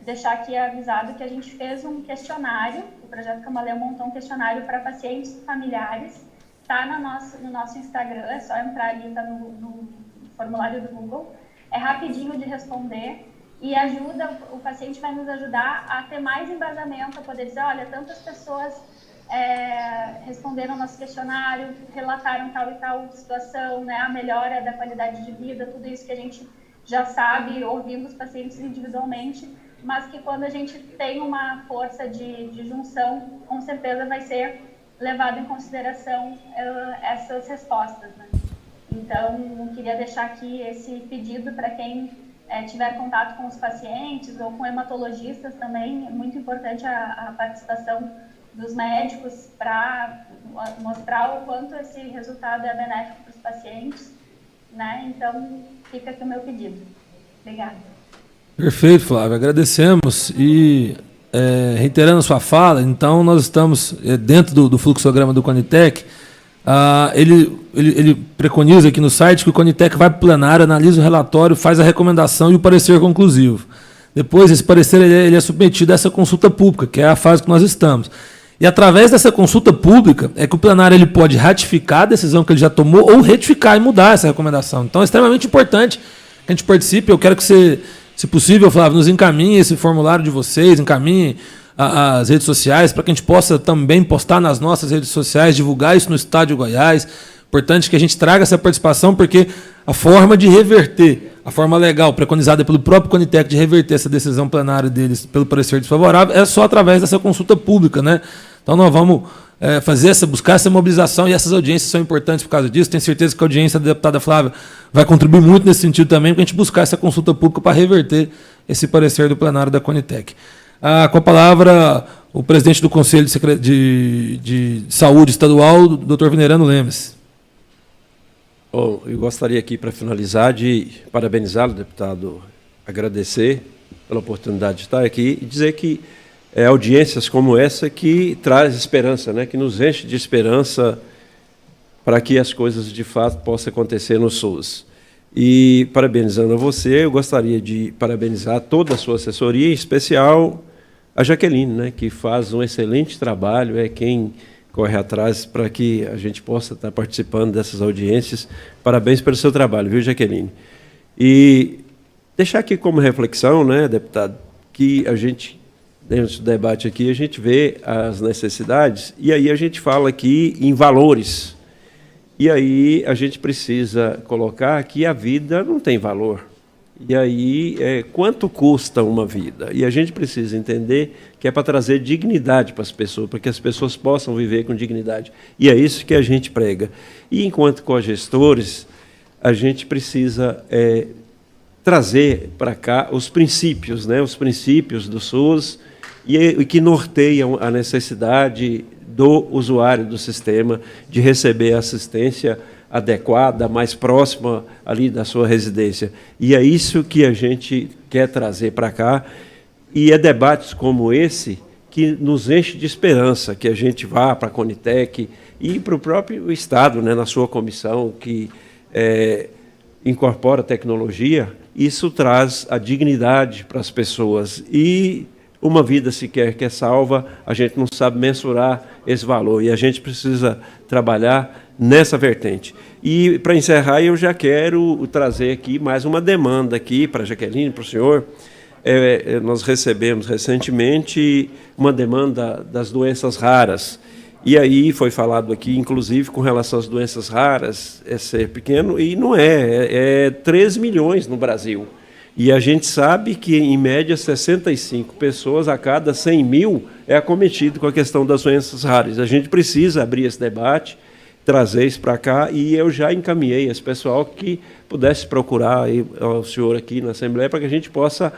deixar aqui avisado que a gente fez um questionário, o Projeto Camaleão montou um questionário para pacientes e familiares, está no nosso Instagram, é só entrar ali, está no formulário do Google, é rapidinho de responder e ajuda, o paciente vai nos ajudar a ter mais embasamento, a poder dizer, olha, tantas pessoas responderam nosso questionário, relataram tal e tal situação, né, a melhora da qualidade de vida, tudo isso que a gente já sabe, ouvindo os pacientes individualmente, mas que quando a gente tem uma força de junção, com certeza vai ser levado em consideração essas respostas, né? Então, queria deixar aqui esse pedido para quem tiver contato com os pacientes ou com hematologistas também, é muito importante a participação dos médicos para mostrar o quanto esse resultado é benéfico para os pacientes, né? Então, fica aqui o meu pedido. Obrigada. Perfeito, Flávia. Agradecemos e, reiterando a sua fala, então nós estamos dentro do fluxograma do Conitec. Ele preconiza aqui no site que o Conitec vai para o plenário, analisa o relatório, faz a recomendação e o parecer conclusivo. Depois, esse parecer ele é submetido a essa consulta pública, que é a fase que nós estamos. E através dessa consulta pública é que o plenário ele pode ratificar a decisão que ele já tomou ou retificar e mudar essa recomendação. Então é extremamente importante que a gente participe. Eu quero que você, se possível, Flávio, nos encaminhe esse formulário de vocês, encaminhe as redes sociais para que a gente possa também postar nas nossas redes sociais, divulgar isso no Estado de Goiás. Importante que a gente traga essa participação, porque a forma de reverter, a forma legal, preconizada pelo próprio Conitec de reverter essa decisão plenária deles pelo parecer desfavorável, é só através dessa consulta pública, né? Então nós vamos buscar essa mobilização e essas audiências são importantes por causa disso. Tenho certeza que a audiência da deputada Flávia vai contribuir muito nesse sentido também, para a gente buscar essa consulta pública para reverter esse parecer do plenário da Conitec. Com a palavra, o presidente do Conselho de Saúde Estadual, Dr. Venerano Lemes. Bom, eu gostaria aqui, para finalizar, de parabenizá-lo, deputado, agradecer pela oportunidade de estar aqui e dizer que audiências como essa que traz esperança, né, que nos enche de esperança para que as coisas de fato possam acontecer no SUS. E, parabenizando a você, eu gostaria de parabenizar toda a sua assessoria, em especial a Jaqueline, né, que faz um excelente trabalho, é quem corre atrás para que a gente possa estar participando dessas audiências. Parabéns pelo seu trabalho, viu, Jaqueline? E deixar aqui como reflexão, né, deputado, que a gente, dentro do debate aqui, a gente vê as necessidades e aí a gente fala aqui em valores. E aí a gente precisa colocar que a vida não tem valor. E aí, quanto custa uma vida? E a gente precisa entender que é para trazer dignidade para as pessoas, para que as pessoas possam viver com dignidade. E é isso que a gente prega. E, enquanto cogestores, a gente precisa trazer para cá os princípios, né, os princípios do SUS, e que norteiam a necessidade do usuário do sistema de receber assistência adequada, mais próxima ali da sua residência. E é isso que a gente quer trazer para cá, e é debates como esse que nos enche de esperança, que a gente vá para a Conitec e para o próprio Estado, né, na sua comissão, que incorpora tecnologia. Isso traz a dignidade para as pessoas, e uma vida sequer que é salva, a gente não sabe mensurar esse valor, e a gente precisa trabalhar nessa vertente. E, para encerrar, eu já quero trazer aqui mais uma demanda aqui para a Jaqueline, para o senhor. Nós recebemos recentemente uma demanda das doenças raras, e aí foi falado aqui, inclusive, com relação às doenças raras, ser pequeno, e não é 3 milhões no Brasil. E a gente sabe que, em média, 65 pessoas a cada 100 mil é acometido com a questão das doenças raras. A gente precisa abrir esse debate, trazer isso para cá, e eu já encaminhei esse pessoal que pudesse procurar o senhor aqui na Assembleia para que a gente possa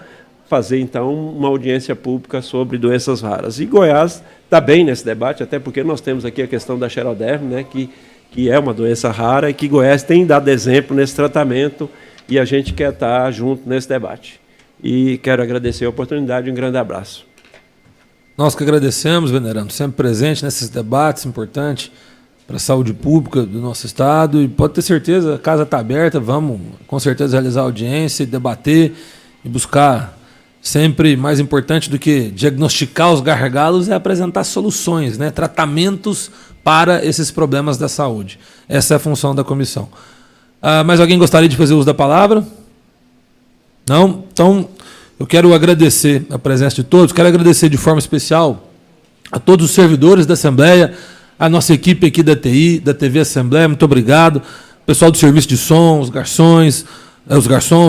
fazer, então, uma audiência pública sobre doenças raras. E Goiás está bem nesse debate, até porque nós temos aqui a questão da xeroderme, né, que é uma doença rara e que Goiás tem dado exemplo nesse tratamento, e a gente quer estar junto nesse debate. E quero agradecer a oportunidade e um grande abraço. Nós que agradecemos, Venerando, sempre presente nesses debates importantes para a saúde pública do nosso Estado, e pode ter certeza, a casa está aberta, vamos com certeza realizar audiência, debater e buscar. Sempre mais importante do que diagnosticar os gargalos é apresentar soluções, né, tratamentos para esses problemas da saúde. Essa é a função da comissão. Mais alguém gostaria de fazer uso da palavra? Não? Então, eu quero agradecer a presença de todos, quero agradecer de forma especial a todos os servidores da Assembleia, a nossa equipe aqui da TI, da TV Assembleia, muito obrigado. O pessoal do serviço de som, os garçons,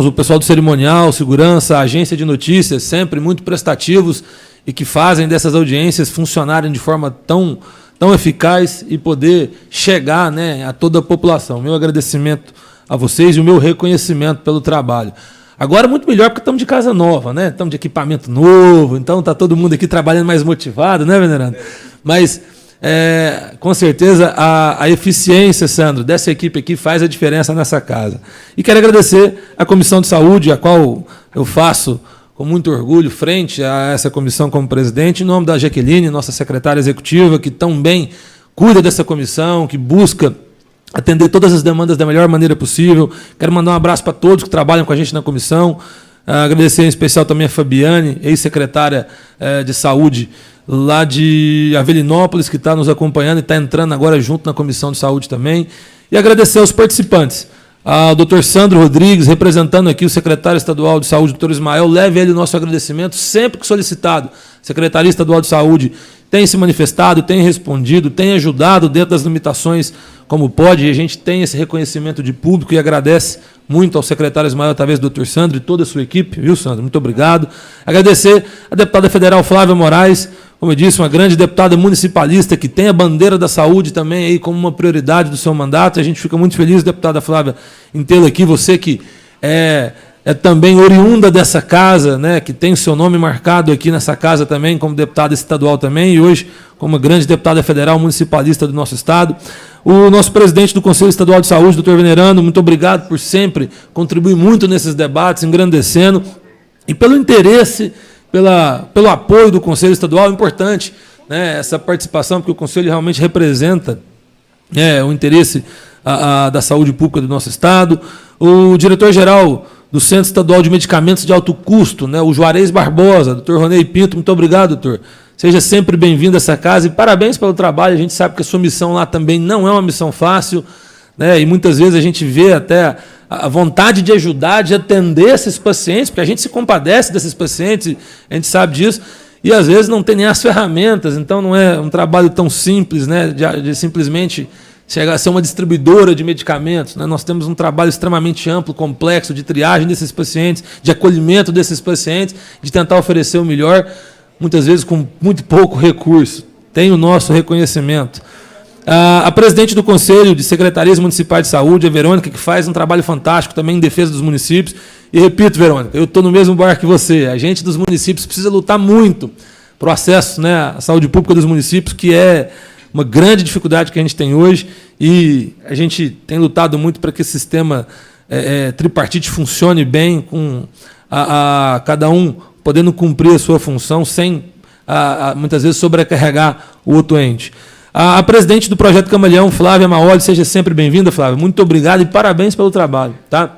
o pessoal do cerimonial, segurança, a agência de notícias, sempre muito prestativos e que fazem dessas audiências funcionarem de forma tão eficaz e poder chegar, né, a toda a população. Meu agradecimento a vocês e o meu reconhecimento pelo trabalho. Agora, muito melhor, porque estamos de casa nova, né? Estamos de equipamento novo, então está todo mundo aqui trabalhando mais motivado, né, Venerando? Mas, com certeza, a eficiência, Sandro, dessa equipe aqui faz a diferença nessa casa. E quero agradecer a Comissão de Saúde, a qual eu faço com muito orgulho frente a essa comissão como presidente, em nome da Jaqueline, nossa secretária executiva, que tão bem cuida dessa comissão, que busca atender todas as demandas da melhor maneira possível. Quero mandar um abraço para todos que trabalham com a gente na comissão. Agradecer em especial também a Fabiane, ex-secretária de Saúde lá de Avelinópolis, que está nos acompanhando e está entrando agora junto na Comissão de Saúde também. E agradecer aos participantes. Ao doutor Sandro Rodrigues, representando aqui o secretário estadual de Saúde, doutor Ismael, leve ele o nosso agradecimento sempre que solicitado. A Secretaria Estadual de Saúde tem se manifestado, tem respondido, tem ajudado dentro das limitações como pode, e a gente tem esse reconhecimento de público e agradece muito ao secretário Ismael, através do doutor Sandro e toda a sua equipe, viu, Sandro? Muito obrigado. Agradecer a deputada federal Flávia Moraes, como eu disse, uma grande deputada municipalista que tem a bandeira da saúde também aí como uma prioridade do seu mandato. A gente fica muito feliz, deputada Flávia, em tê-la aqui. Você que é também oriunda dessa casa, né, que tem o seu nome marcado aqui nessa casa também, como deputada estadual também, e hoje como grande deputada federal municipalista do nosso estado. O nosso presidente do Conselho Estadual de Saúde, doutor Venerando, muito obrigado por sempre contribuir muito nesses debates, engrandecendo, e pelo interesse, pelo apoio do Conselho Estadual, é importante, né, essa participação, porque o Conselho realmente representa o interesse da saúde pública do nosso estado. O diretor-geral do Centro Estadual de Medicamentos de Alto Custo, né, o Juarez Barbosa, doutor Ronei Pinto, muito obrigado, doutor. Seja sempre bem-vindo a essa casa e parabéns pelo trabalho. A gente sabe que a sua missão lá também não é uma missão fácil, né, e muitas vezes a gente vê até a vontade de ajudar, de atender esses pacientes, porque a gente se compadece desses pacientes, a gente sabe disso, e às vezes não tem nem as ferramentas, então não é um trabalho tão simples, né, de simplesmente chegar a ser uma distribuidora de medicamentos, né? Nós temos um trabalho extremamente amplo, complexo, de triagem desses pacientes, de acolhimento desses pacientes, de tentar oferecer o melhor, muitas vezes com muito pouco recurso. Tem o nosso reconhecimento. A presidente do Conselho de Secretarias Municipais de Saúde, a Verônica, que faz um trabalho fantástico também em defesa dos municípios. E repito, Verônica, eu estou no mesmo barco que você. A gente dos municípios precisa lutar muito para o acesso, né, à saúde pública dos municípios, que é uma grande dificuldade que a gente tem hoje, e a gente tem lutado muito para que esse sistema tripartite funcione bem, com cada um podendo cumprir a sua função, sem, muitas vezes, sobrecarregar o outro ente. A presidente do Projeto Camaleão, Flávia Maoli, seja sempre bem-vinda, Flávia. Muito obrigado e parabéns pelo trabalho. Tá?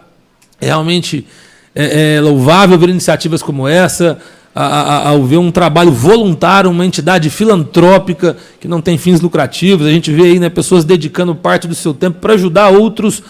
Realmente é louvável ver iniciativas como essa, ao ver um trabalho voluntário, uma entidade filantrópica que não tem fins lucrativos. A gente vê aí, né, pessoas dedicando parte do seu tempo para ajudar outros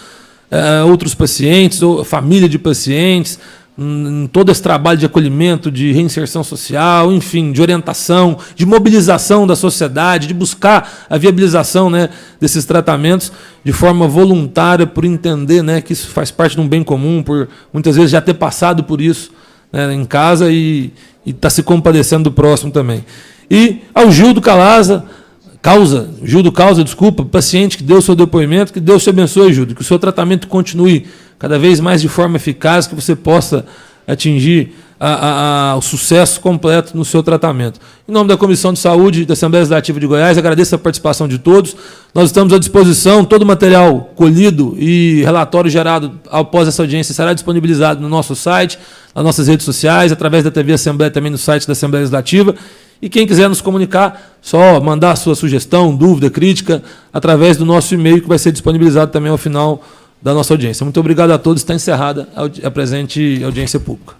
pacientes, ou família de pacientes, em todo esse trabalho de acolhimento, de reinserção social, enfim, de orientação, de mobilização da sociedade, de buscar a viabilização, né, desses tratamentos de forma voluntária, por entender, né, que isso faz parte de um bem comum, por muitas vezes já ter passado por isso, né, em casa e está se compadecendo do próximo também. E ao Gildo Causa, desculpa, paciente que deu o seu depoimento, que Deus te abençoe, Gildo, que o seu tratamento continue cada vez mais de forma eficaz, que você possa atingir o sucesso completo no seu tratamento. Em nome da Comissão de Saúde da Assembleia Legislativa de Goiás, agradeço a participação de todos. Nós estamos à disposição, todo o material colhido e relatório gerado após essa audiência será disponibilizado no nosso site, nas nossas redes sociais, através da TV Assembleia, também no site da Assembleia Legislativa. E quem quiser nos comunicar, só mandar a sua sugestão, dúvida, crítica, através do nosso e-mail, que vai ser disponibilizado também ao final da nossa audiência. Muito obrigado a todos. Está encerrada a presente audiência pública.